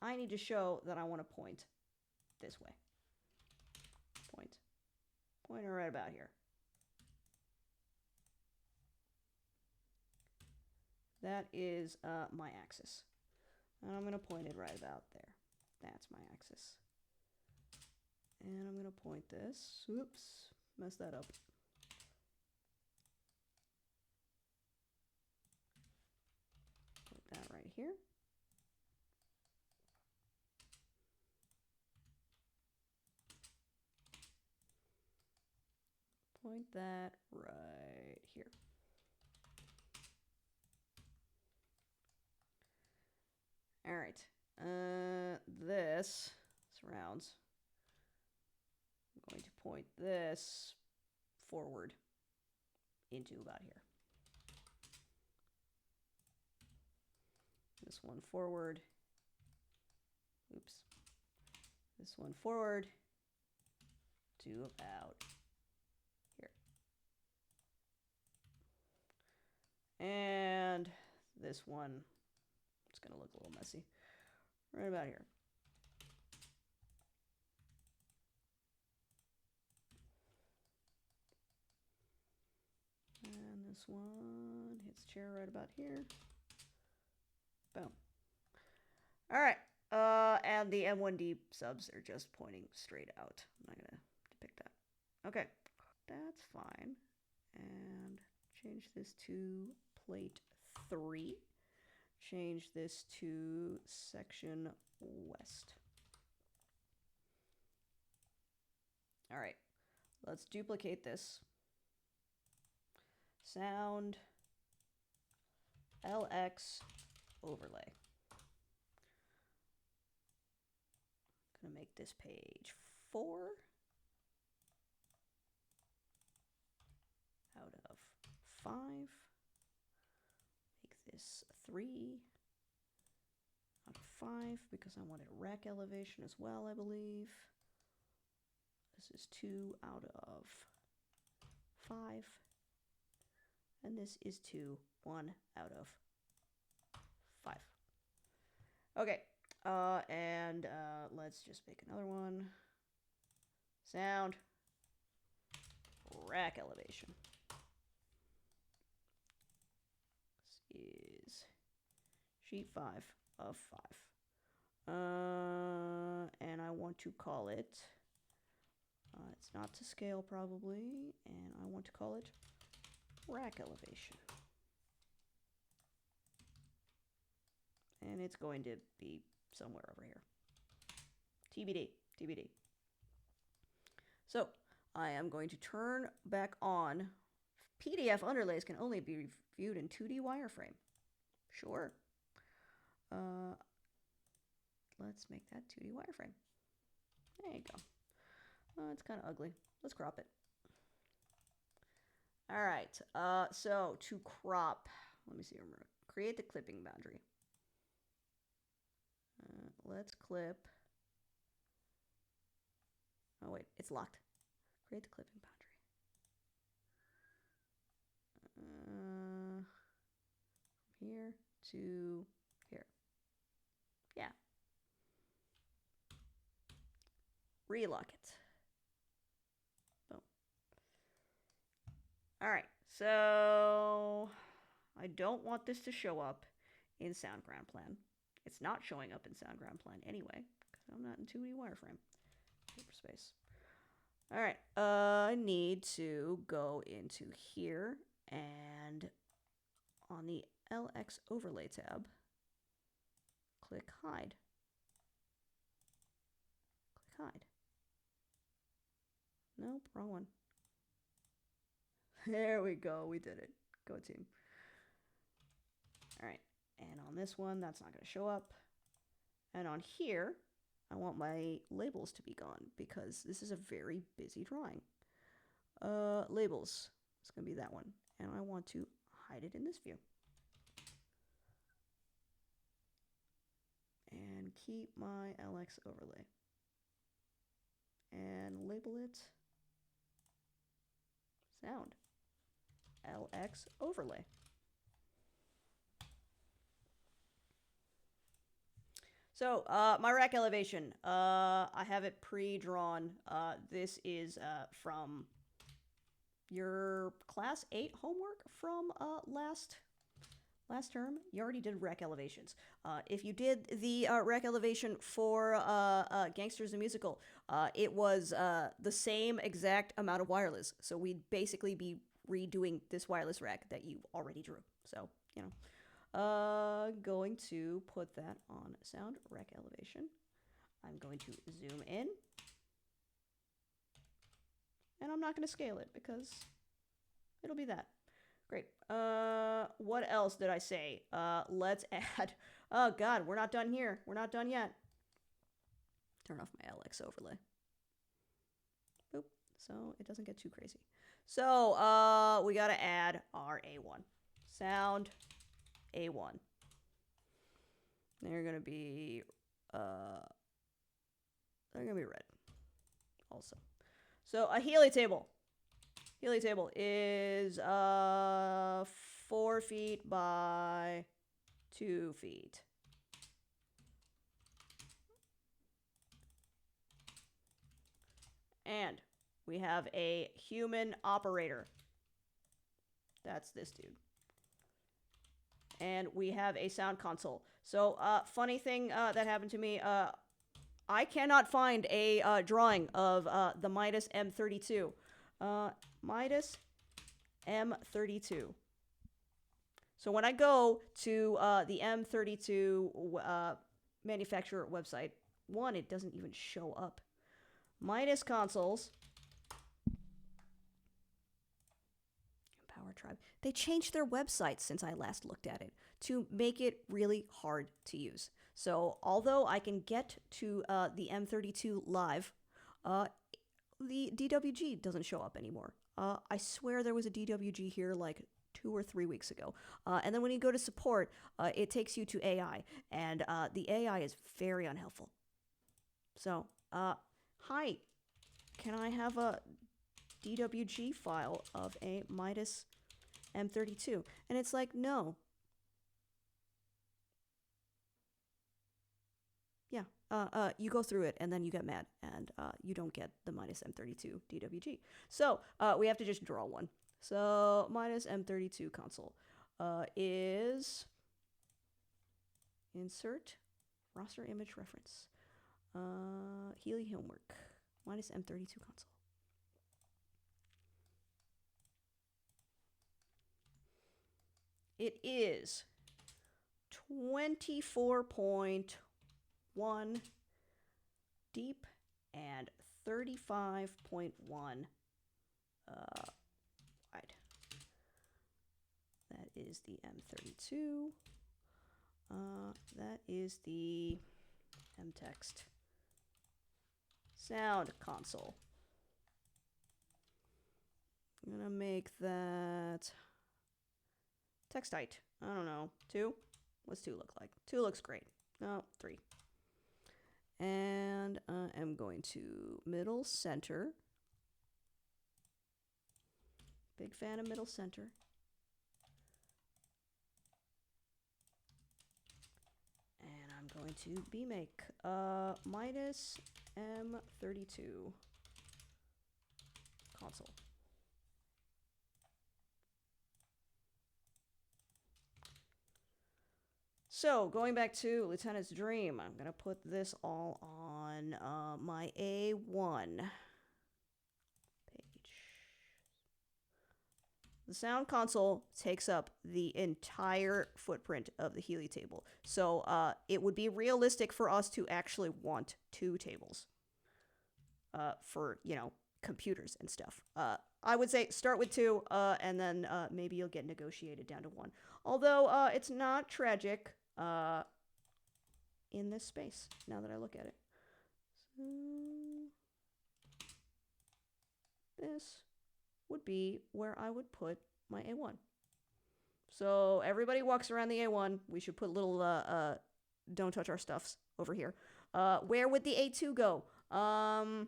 I need to show that I want to point this way. Point. Pointer right about here. That is my axis. And I'm going to point it right about there. That's my axis. And I'm going to point this. Oops, messed that up. Put that right here. Point that right here. All right. This surrounds. I'm going to point this forward into about here. This one forward. Oops. This one forward to about here. And this one, it's going to look a little messy, right about here. And this one hits chair right about here. Boom. All right. And the M1D subs are just pointing straight out. I'm not going to depict that. Okay. That's fine. And change this to plate 3. Change this to section west. All right. Let's duplicate this. Sound LX overlay. I'm gonna make this page 4 out of 5. Make this 3 out of 5 because I wanted a rack elevation as well, I believe. This is 2 out of 5. And this is 2, 1 out of 5. Okay, and let's just make another one. Sound rack elevation. This is sheet 5 of 5. And I want to call it, it's not to scale probably, and I want to call it rack elevation. And it's going to be somewhere over here. TBD, TBD. So I am going to turn back on. PDF underlays can only be viewed in 2D wireframe. Sure. Let's make that 2D wireframe. There you go. It's kind of ugly. Let's crop it. All right. So to crop, let me see. I'm going to create the clipping boundary. Let's clip. Oh wait, it's locked. Create the clipping boundary. From here to here. Yeah. Relock it. Boom. All right. So I don't want this to show up in Sound Ground Plan. It's not showing up in Sound Ground Plan anyway, because I'm not in 2D wireframe. Paper space. All right. I need to go into here and on the LX overlay tab, click hide. Click hide. Nope, wrong one. There we go. We did it. Go team. All right. And on this one, that's not going to show up. And on here, I want my labels to be gone because this is a very busy drawing. Labels. It's going to be that one. And I want to hide it in this view. And keep my LX overlay. And label it sound. LX overlay. So, my rack elevation, I have it pre-drawn. This is from your class 8 homework from last term. You already did rack elevations. If you did the rack elevation for Gangsters the Musical, it was the same exact amount of wireless. So we'd basically be redoing this wireless rack that you already drew. So, you know. Going to put that on sound rack elevation. I'm going to zoom in. And I'm not going to scale it because it'll be that. Great. What else did I say? Let's add. Oh, God, we're not done here. We're not done yet. Turn off my LX overlay. Boop. So it doesn't get too crazy. So, we got to add our A1. Sound A1. They're gonna be red also. So a Healy table. Healy table is 4 feet by 2 feet. And we have a human operator. That's this dude. And we have a sound console. So, funny thing that happened to me, I cannot find a drawing of the Midas M32. Midas M32. So when I go to the M32 manufacturer website, one, it doesn't even show up. Midas consoles. Power Tribe. They changed their website since I last looked at it to make it really hard to use. So although I can get to the M32 live, the DWG doesn't show up anymore. I swear there was a DWG here like 2 or 3 weeks ago. And then when you go to support, it takes you to AI. And the AI is very unhelpful. So, hi, can I have a DWG file of a Midas M32? And it's like, no. Yeah, you go through it and then you get mad and you don't get the minus M32 DWG. So we have to just draw one. So minus M32 console is insert roster image reference. Healy homework minus M32 console. It is 24.1 deep and 35.1 wide. That is the M32. That is the M-text sound console. I'm gonna make that text height. I don't know, 2? What's 2 look like? 2 looks great. No, 3. And I'm going to middle center. Big fan of middle center. And I'm going to make minus M32 console. So, going back to Lieutenant's Dream, I'm going to put this all on my A1 page. The sound console takes up the entire footprint of the Healy table. So, it would be realistic for us to actually want 2 tables for, you know, computers and stuff. I would say start with 2, and then maybe you'll get negotiated down to 1. Although it's not tragic in this space, now that I look at it. So this would be where I would put my A1. So everybody walks around the A1. We should put little don't touch our stuffs over here. Where would the A2 go? Probably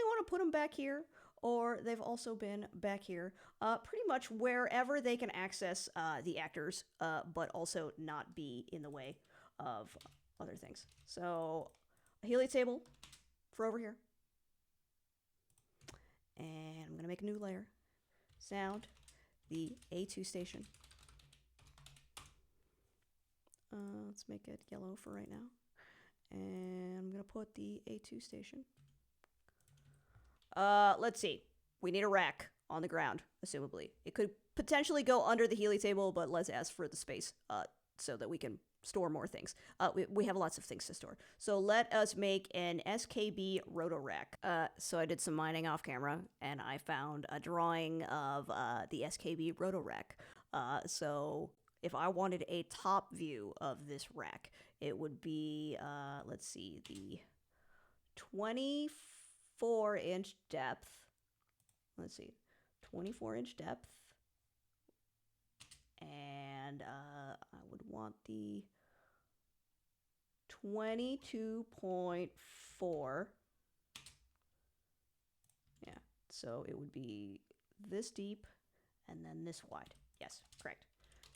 want to put them back here, or they've also been back here. Pretty much wherever they can access the actors, but also not be in the way of other things. So a Healy table for over here. And I'm going to make a new layer. Sound, the A2 station. Let's make it yellow for right now. And I'm going to put the A2 station. Let's see. We need a rack on the ground, assumably. It could potentially go under the Healy table, but let's ask for the space so that we can store more things. We have lots of things to store. So let us make an SKB roto-rack. So I did some mining off camera, and I found a drawing of the SKB roto-rack. So if I wanted a top view of this rack, it would be, let's see, the 24-inch depth. Let's see, 24-inch depth. And I would want the 22.4. Yeah, so it would be this deep and then this wide. Yes, correct.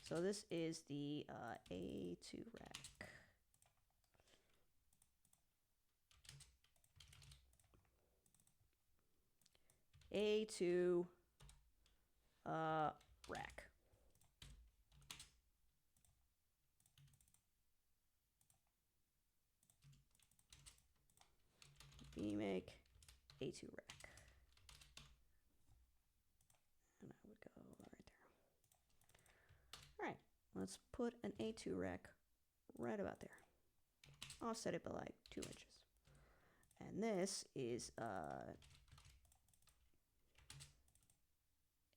So this is the A2 rack. A2 rack. Make A2 rack. And I would go right there. All right, let's put an A2 rack right about there. I'll set it by like 2 inches. And this is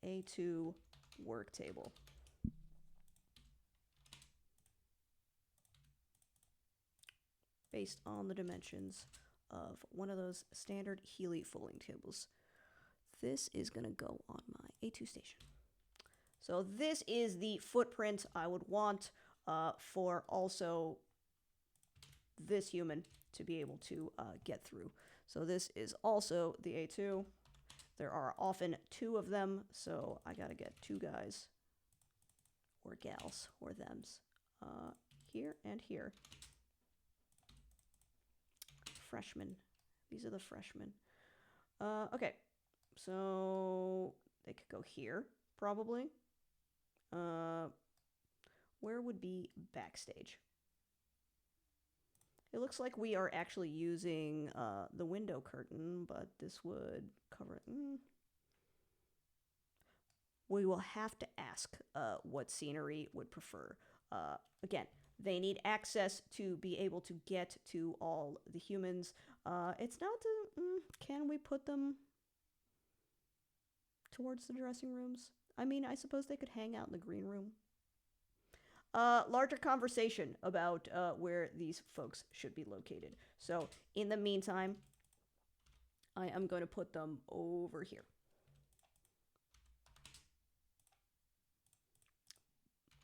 A2 work table. Based on the dimensions of one of those standard Healy folding tables. This is going to go on my A2 station. So this is the footprint I would want for also this human to be able to get through. So this is also the A2. There are often 2 of them, so I got to get 2 guys or gals or thems here and here. freshmen. These are the freshmen. Okay. So they could go here, probably. Where would be backstage? It looks like we are actually using the window curtain, but this would cover it. We will have to ask what scenery would prefer. Again, they need access to be able to get to all the humans. It's not to... can we put them towards the dressing rooms? I mean, I suppose they could hang out in the green room. Larger conversation about where these folks should be located. So, in the meantime, I am going to put them over here.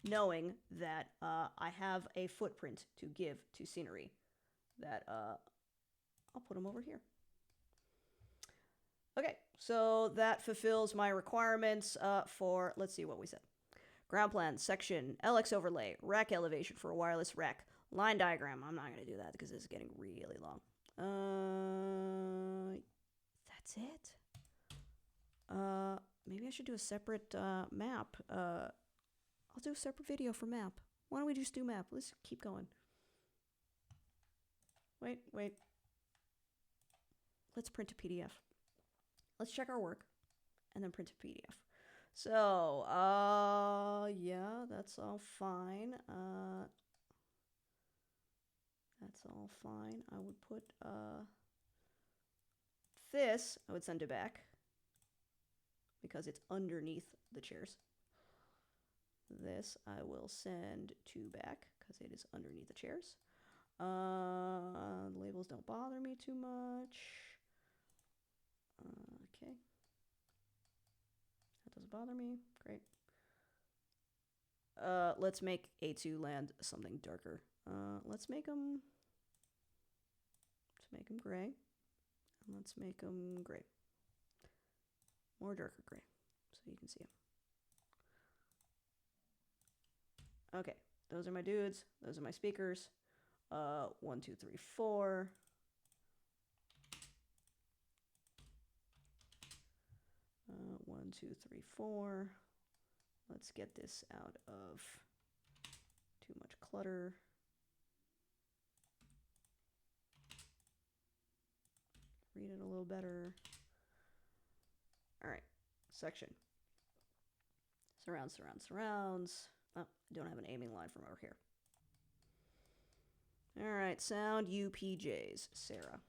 Knowing that I have a footprint to give to scenery, that I'll put them over here. Okay, so that fulfills my requirements for, let's see what we said. Ground plan, section, LX overlay, rack elevation for a wireless rack, line diagram. I'm not going to do that because this is getting really long. That's it. Maybe I should do a separate map. I'll do a separate video for map. Why don't we just do map? Let's keep going. Wait. Let's print a PDF. Let's check our work and then print a PDF. So, yeah, that's all fine. That's all fine. I would put, this, I would send it back because it's underneath the chairs. This I will send to back because it is underneath the chairs. The labels don't bother me too much. Okay. That doesn't bother me. Great. Let's make A2 land something darker. Let's make them gray. And let's make them gray. More darker gray so you can see them. Okay, those are my dudes. Those are my speakers. 1, 2, 3, 4. One, two, three, 4. Let's get this out of too much clutter. Read it a little better. All right, section. Surrounds, surrounds, surrounds. Oh, I don't have an aiming line from over here. All right, sound UPJs, Sarah.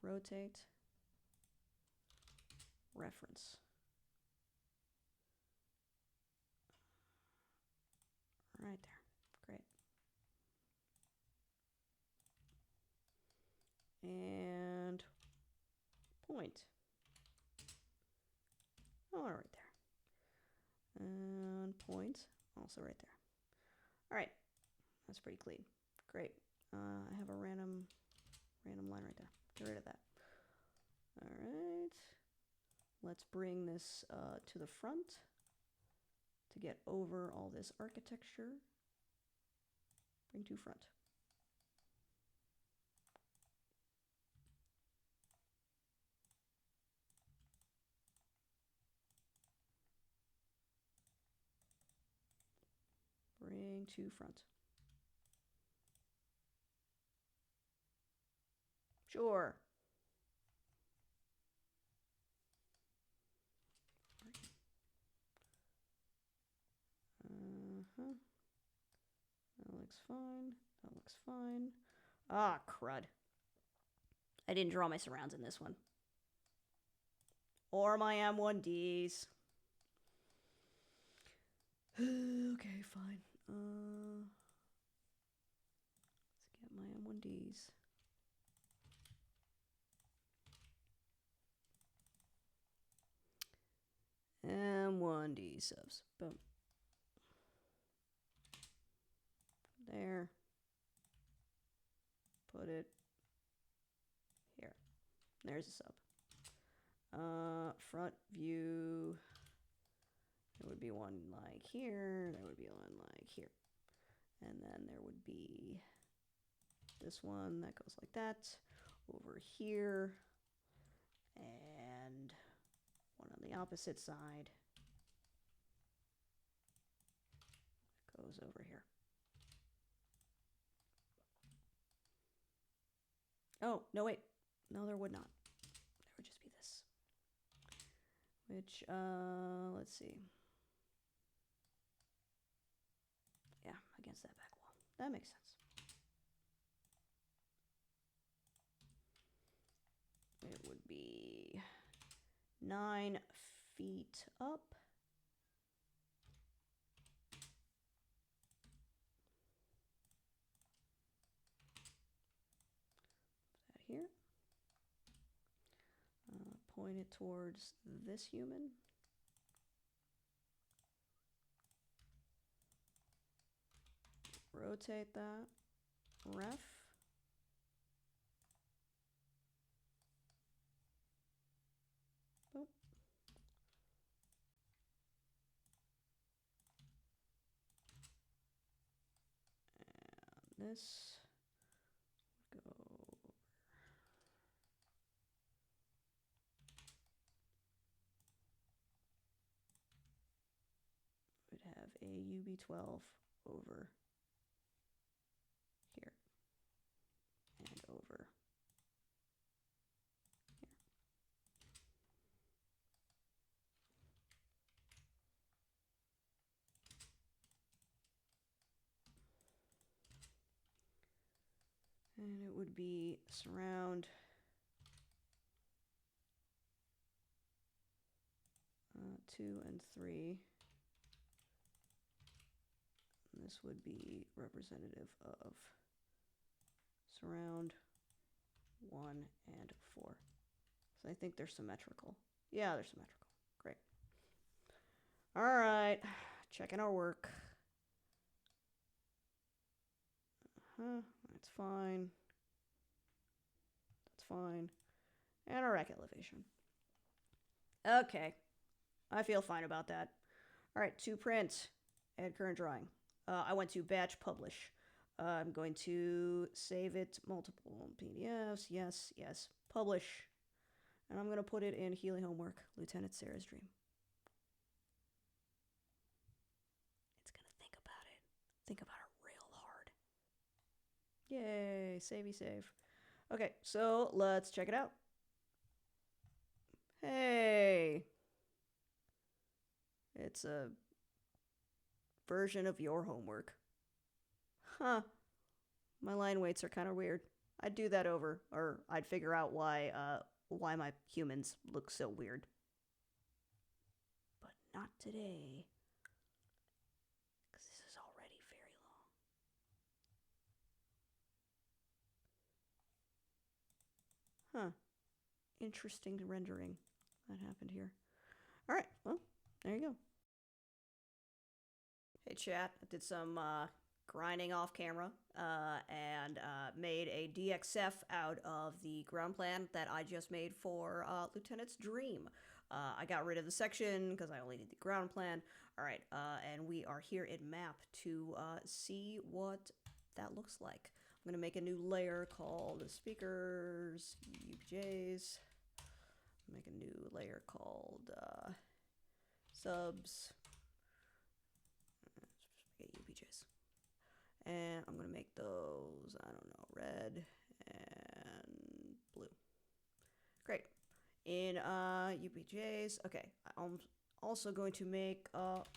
Rotate. Reference. Right there. Great. And point. Oh, right there. And point. Also right there. All right. That's pretty clean. Great. I have a random line right there. Get rid of that. All right. Let's bring this to the front to get over all this architecture. Bring to front. Bring to front. Sure. That looks fine. That looks fine. Ah, crud. I didn't draw my surrounds in this one. Or my M1Ds. Okay, fine. Let's get my M1Ds. M1D subs. Boom. There. Put it here. There's a sub. Front view There would be one like here, there would be one like here. And then there would be this one that goes like that over here, and one on the opposite side goes over here. Oh, no, wait. No, there would not. There would just be this. Which, let's see. Yeah, against that back wall. That makes sense. It would be 9 feet up. That here. Point it towards this human. Rotate that. Ref. Boop. And this go over. Would have a UB12 over here and over here. And it would be surround 2 and 3. And this would be representative of surround 1 and 4. So I think they're symmetrical. Yeah, they're symmetrical. Great. All right, checking our work. That's fine. That's fine. And our rack elevation. Okay, I feel fine about that. All right, to print, add current drawing. I went to batch publish. I'm going to save it multiple PDFs. Yes, yes. Publish. And I'm going to put it in Healy homework, Lieutenant Sarah's dream. It's going to think about it. Think about it real hard. Yay, savey save. Okay, so let's check it out. Hey. It's a version of your homework. Huh. My line weights are kind of weird. I'd do that over, or I'd figure out why my humans look so weird. But not today. Because this is already very long. Huh. Interesting rendering that happened here. All right, well, there you go. Hey, chat. I did some grinding off camera and made a DXF out of the ground plan that I just made for Lieutenant's dream. I got rid of the section because I only need the ground plan. All right, and we are here in map to see what that looks like. I'm going to make a new layer called speakers, UPJs. Make a new layer called subs. UPJs. And I'm going to make those, I don't know, red and blue. Great. In UPJs, okay, I'm also going to make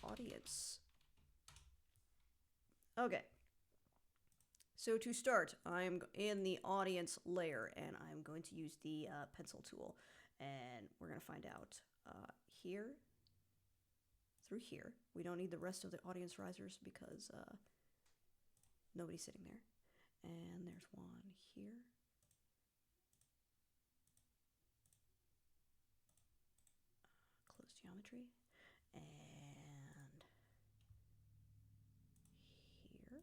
audience. Okay. So to start, I'm in the audience layer, and I'm going to use the pencil tool. And we're going to find out here, through here. We don't need the rest of the audience risers because nobody's sitting there. And there's one here. Close geometry. And here.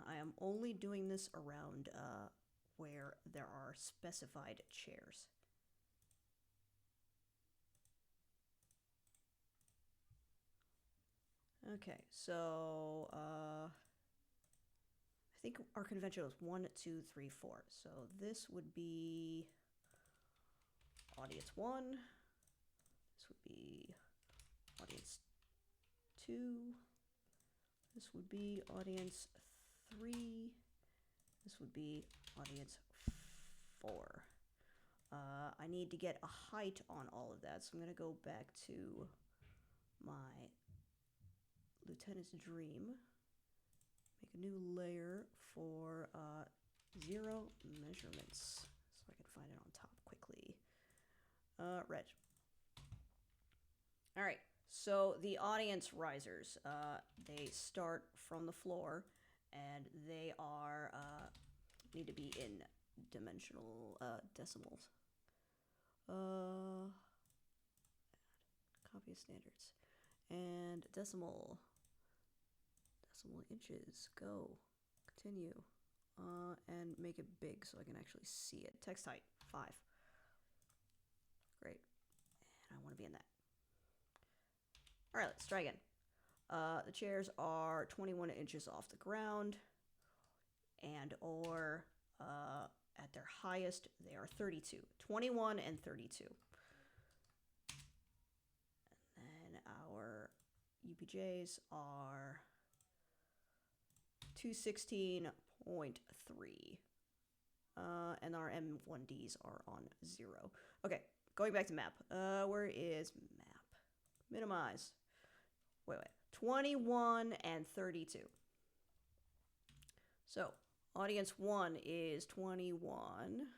I am only doing this around where there are specified chairs. Okay, so I think our convention was 1, 2, 3, 4. So this would be audience 1. This would be audience 2. This would be audience 3. This would be audience 4. I need to get a height on all of that, so I'm going to go back to my Lieutenant's Dream. Make a new layer for 0 measurements, so I can find it on top quickly. Red. All right, so the audience risers, they start from the floor, and they are need to be in dimensional decimals. Copy of standards and decimal inches. Go, continue, and make it big so I can actually see it. Text height 5. Great, and I want to be in that. All right, let's try again. The chairs are 21 inches off the ground, and or at their highest, they are 32. 21 and 32. And then our UPJs are 216.3. And our M1Ds are on 0. Okay, going back to map. Where is map? Minimize. Wait. 21 and 32. So, audience 1 is 21,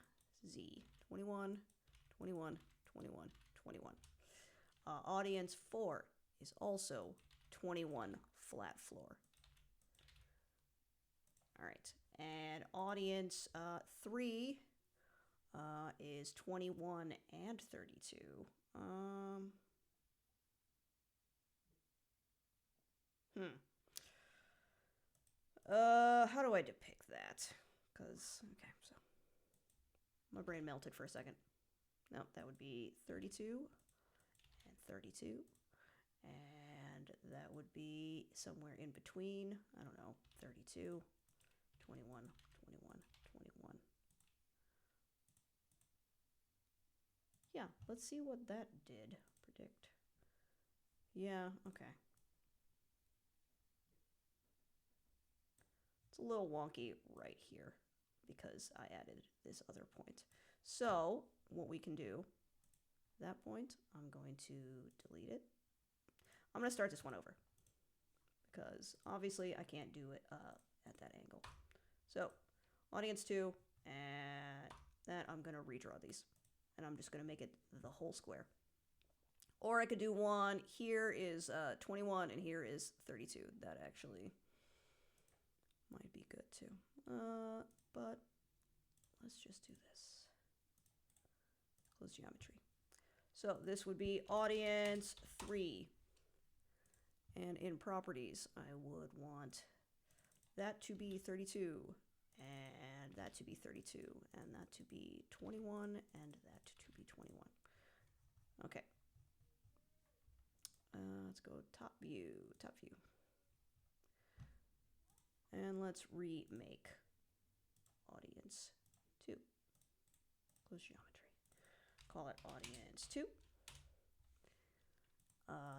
Z. 21, 21, 21, 21. Audience 4 is also 21 flat floor. All right, and audience 3 is 21 and 32. How do I depict that? Because, okay, so my brain melted for a second. No, that would be 32 and 32. And that would be somewhere in between. I don't know, 32, 21, 21, 21. Yeah, let's see what that did. Predict. Yeah, okay. It's a little wonky right here because I added this other point. So what we can do, that point, I'm going to delete it. I'm going to start this one over because obviously I can't do it at that angle. So audience 2, and that I'm going to redraw these, and I'm just going to make it the whole square. Or I could do one, here is 21 and here is 32. That actually might be good too. But let's just do this. Close geometry. So this would be audience 3. And in properties, I would want that to be 32, and that to be 32, and that to be 21, and that to be 21. Okay. Let's go top view. And let's remake audience 2. Close geometry. Call it audience 2.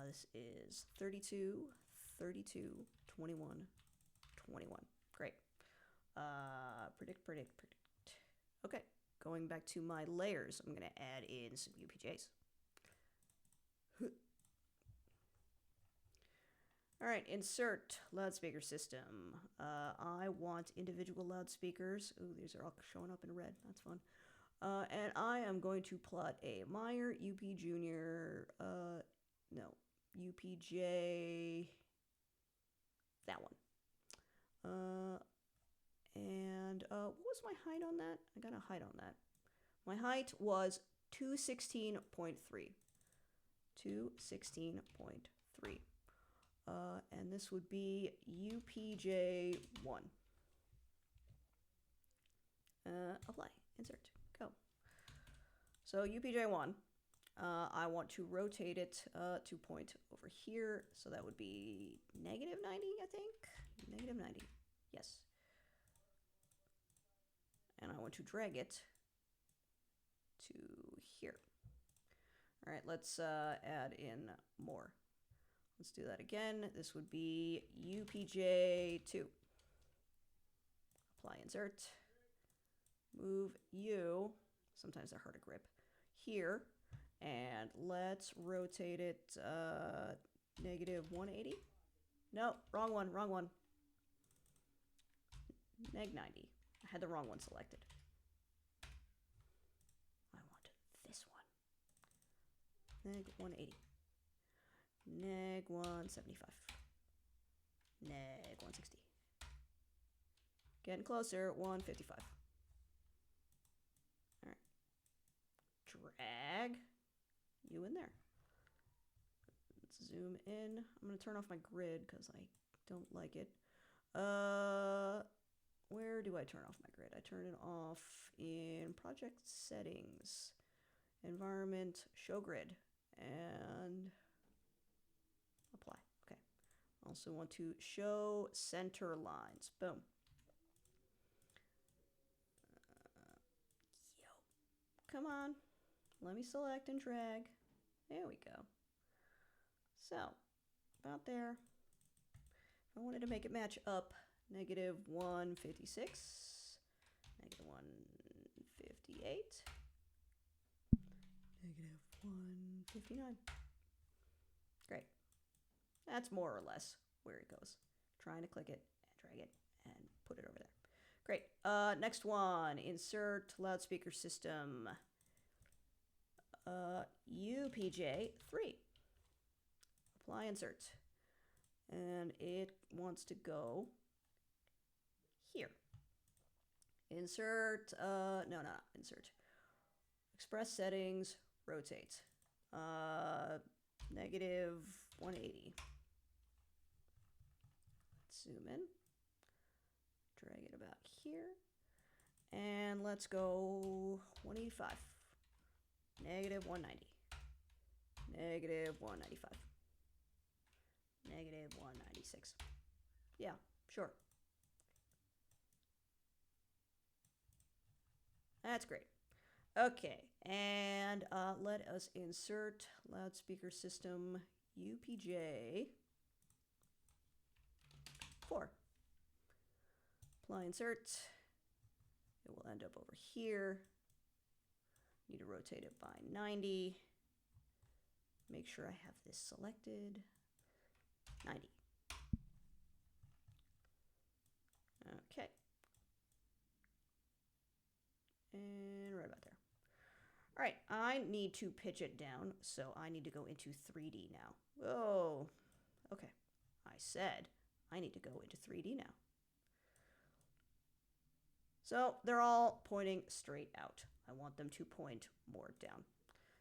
This is 32, 32, 21, 21. Great. Predict. Okay, going back to my layers, I'm going to add in some UPJs. All right, insert loudspeaker system. I want individual loudspeakers. Ooh, these are all showing up in red. That's fun. And I am going to plot a Meyer UP Junior. UPJ. That one. And what was my height on that? I got a height on that. My height was 216.3. 216.3. And this would be UPJ1. Apply, insert, go. So UPJ1, I want to rotate it to point over here. So that would be negative 90, I think. Negative 90. Yes. And I want to drag it to here. All right, let's add in more. Let's do that again. This would be UPJ2. Apply insert. Move U. Sometimes they're hard to grip. Here. And let's rotate it negative 180. No, wrong one, wrong one. Neg 90. I had the wrong one selected. I want this one. Neg 180. Neg 175. Neg 160. Getting closer, 155. All right. Drag you in there. Let's zoom in. I'm going to turn off my grid because I don't like it. Where do I turn off my grid? I turn it off in project settings, environment, show grid, and apply. Okay. Also want to show center lines. Boom. Come on. Let me select and drag. There we go. So, about there. If I wanted to make it match up, negative 156, negative 158, negative 159. Great. That's more or less where it goes. Trying to click it and drag it and put it over there. Great. Next one, insert loudspeaker system. UPJ3. Apply insert. And it wants to go here. Insert, insert. Express settings, rotate. Negative 180. Zoom in. Drag it about here. And let's go 185. Negative 190. Negative 195. Negative 196. Yeah, sure. That's great. Okay, and let us insert loudspeaker system UPJ 4. Apply insert. It will end up over here. Need to rotate it by 90. Make sure I have this selected. 90. Okay. And right about there. All right, I need to pitch it down, so I need to go into 3D now. Oh, okay. I said I need to go into 3D now. So they're all pointing straight out. I want them to point more down.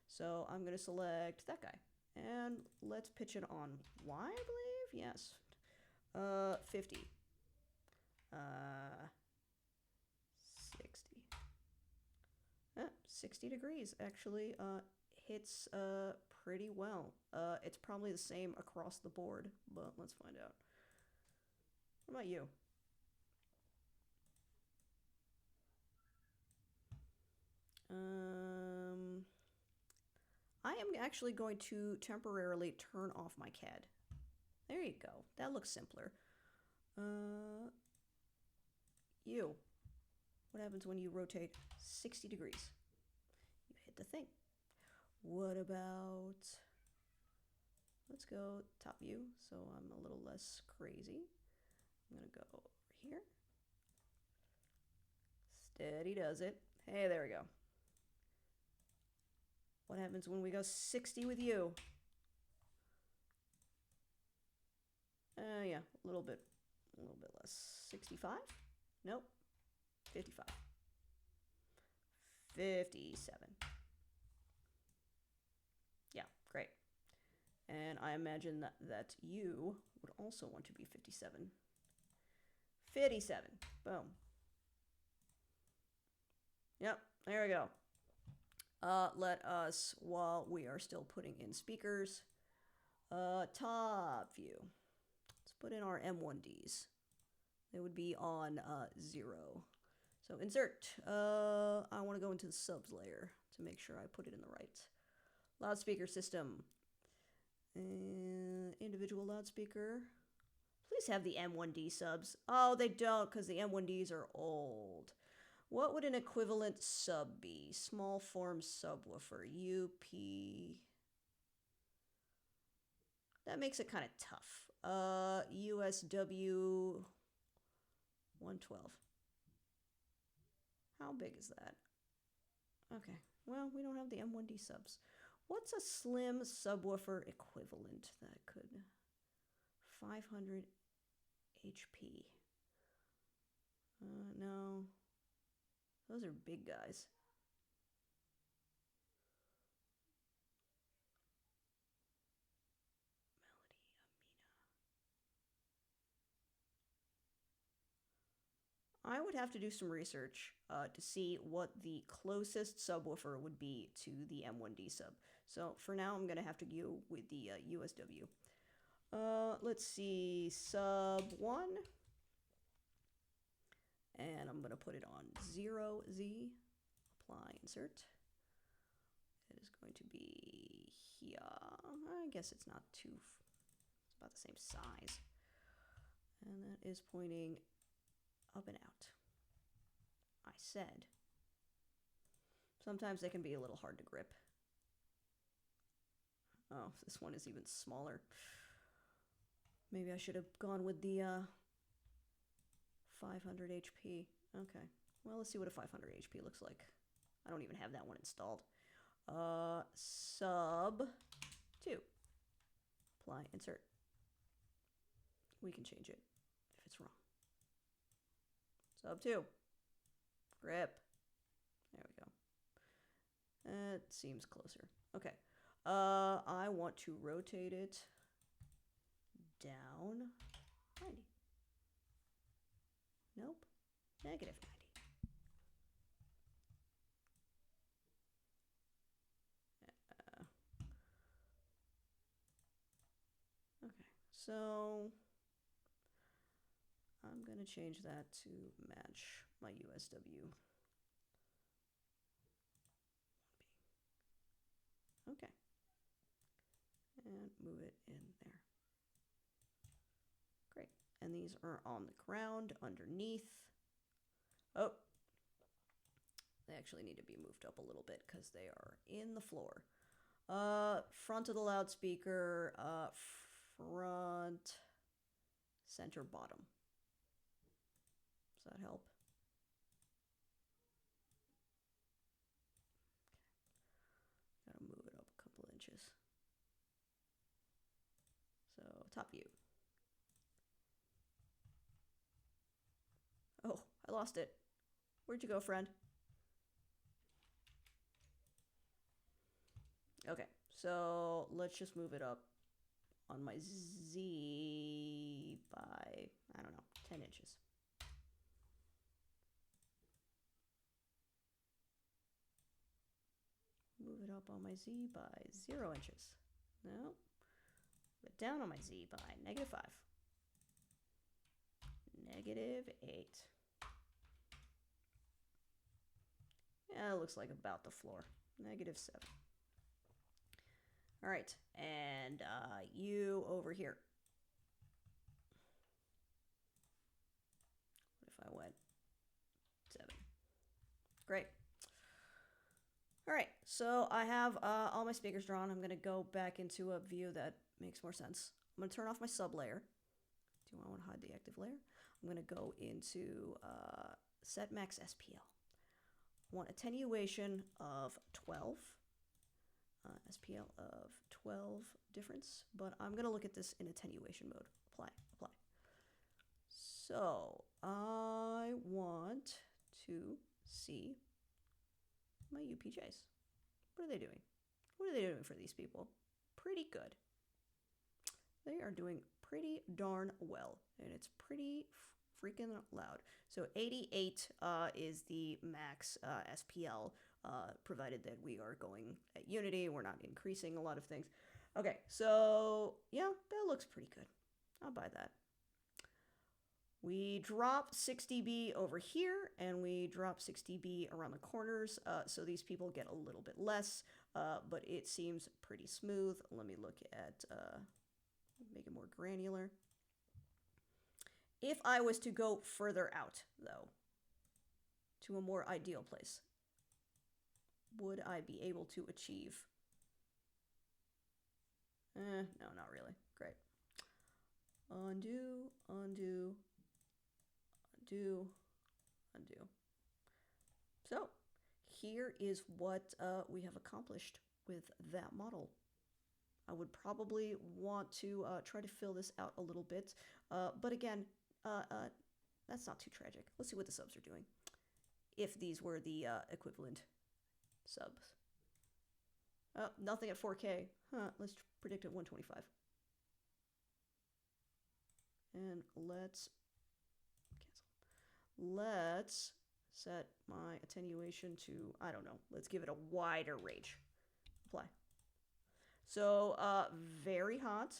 So I'm going to select that guy. And let's pitch it on Y, I believe? Yes. 50. 60. 60 degrees actually hits pretty well. It's probably the same across the board, but let's find out. What about you? I am actually going to temporarily turn off my CAD. There you go. That looks simpler. You. What happens when you rotate 60 degrees? You hit the thing. What about... Let's go top view so I'm a little less crazy. I'm going to go over here. Steady does it. Hey, there we go. What happens when we go 60 with you? Yeah, a little bit less. 65? Nope. 55. 57. Yeah, great. And I imagine that you would also want to be 57. 57. Boom. Yep, there we go. Let us, while we are still putting in speakers, top view. Let's put in our M1Ds. They would be on 0. So insert. I want to go into the subs layer to make sure I put it in the right. Loudspeaker system. Individual loudspeaker. Please have the M1D subs. Oh, they don't because the M1Ds are old. What would an equivalent sub be? Small form subwoofer. UP. That makes it kind of tough. USW 112. How big is that? Okay, well, we don't have the M1D subs. What's a slim subwoofer equivalent that could... 500 HP. No. Those are big guys. I would have to do some research to see what the closest subwoofer would be to the M1D sub. So for now, I'm going to have to go with the USW. Let's see, sub 1. And I'm going to put it on 0Z. Apply, insert. It is going to be here. I guess it's not too... It's about the same size. And that is pointing up and out. I said. Sometimes they can be a little hard to grip. Oh, this one is even smaller. Maybe I should have gone with the 500 HP. Okay. Well, let's see what a 500 HP looks like. I don't even have that one installed. Sub 2. Apply, insert. We can change it if it's wrong. Sub 2. Grip. There we go. That seems closer. Okay. I want to rotate it down 90. Nope. Negative 90. Okay. So I'm going to change that to match my USW. Okay. And move it in there. Great. And these are on the ground underneath. Oh. They actually need to be moved up a little bit because they are in the floor. Front of the loudspeaker, front, center, bottom. Does that help? Gotta move it up a couple inches. So, top view. Oh, I lost it. Where'd you go, friend? Okay, so let's just move it up on my Z by, I don't know, 10 inches. Move it up on my Z by 0 inches. No. But down on my Z by -5. -8. Yeah, it looks like about the floor. -7. All right, and you over here. What if I went 7? Great. All right, so I have all my speakers drawn. I'm going to go back into a view that makes more sense. I'm going to turn off my sub layer. Do I want to hide the active layer? I'm going to go into set max SPL. I want attenuation of 12. SPL of 12 difference, but I'm going to look at this in attenuation mode. Apply, apply. So I want to see my UPJs. What are they doing? What are they doing for these people? Pretty good. They are doing pretty darn well, and it's pretty freaking loud. So 88 is the max SPL provided that we are going at unity, we're not increasing a lot of things. Okay, so yeah, that looks pretty good. I'll buy that. We drop 6 dB over here, and we drop 6 dB around the corners, so these people get a little bit less, but it seems pretty smooth. Let me look at, make it more granular. If I was to go further out, though, to a more ideal place, would I be able to achieve? No, not really. Great. Undo, undo, undo, undo. So here is what we have accomplished with that model. I would probably want to try to fill this out a little bit, but again, that's not too tragic. Let's see what the subs are doing. If these were the equivalent subs. Nothing at 4K. Let's predict at 125. And let's cancel. Let's set my attenuation to, I don't know, let's give it a wider range. Apply. So, very hot.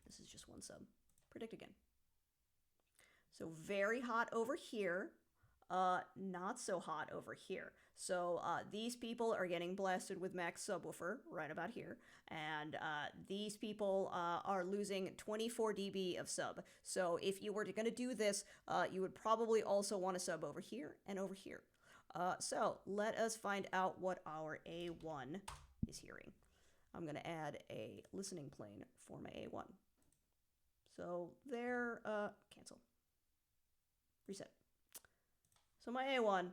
This is just one sub. Predict again. So very hot over here, not so hot over here. So these people are getting blasted with max subwoofer right about here, and these people are losing 24 dB of sub. So if you were going to do this, you would probably also want to sub over here and over here. So let us find out what our A1 is hearing. I'm going to add a listening plane for my A1. So there, cancel. Reset. So my A1,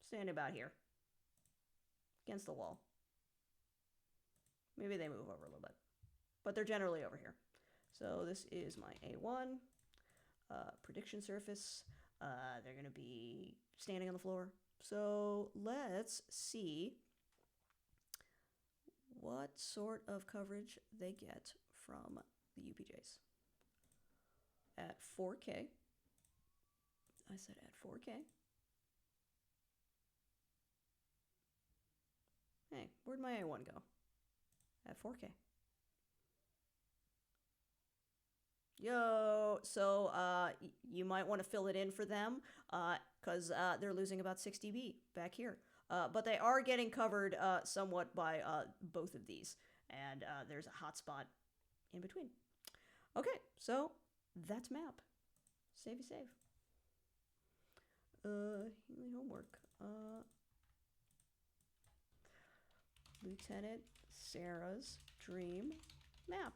standing about here, against the wall. Maybe they move over a little bit, but they're generally over here. So this is my A1, prediction surface. They're going to be standing on the floor. So let's see what sort of coverage they get from the UPJs. At 4K. I said at 4K. Hey, where'd my A1 go? At 4K. Yo, so you might want to fill it in for them because they're losing about 6 dB back here. But they are getting covered somewhat by both of these. And there's a hot spot in between. Okay, so that's map. Savey save. Healy homework. Lieutenant Sarah's dream map.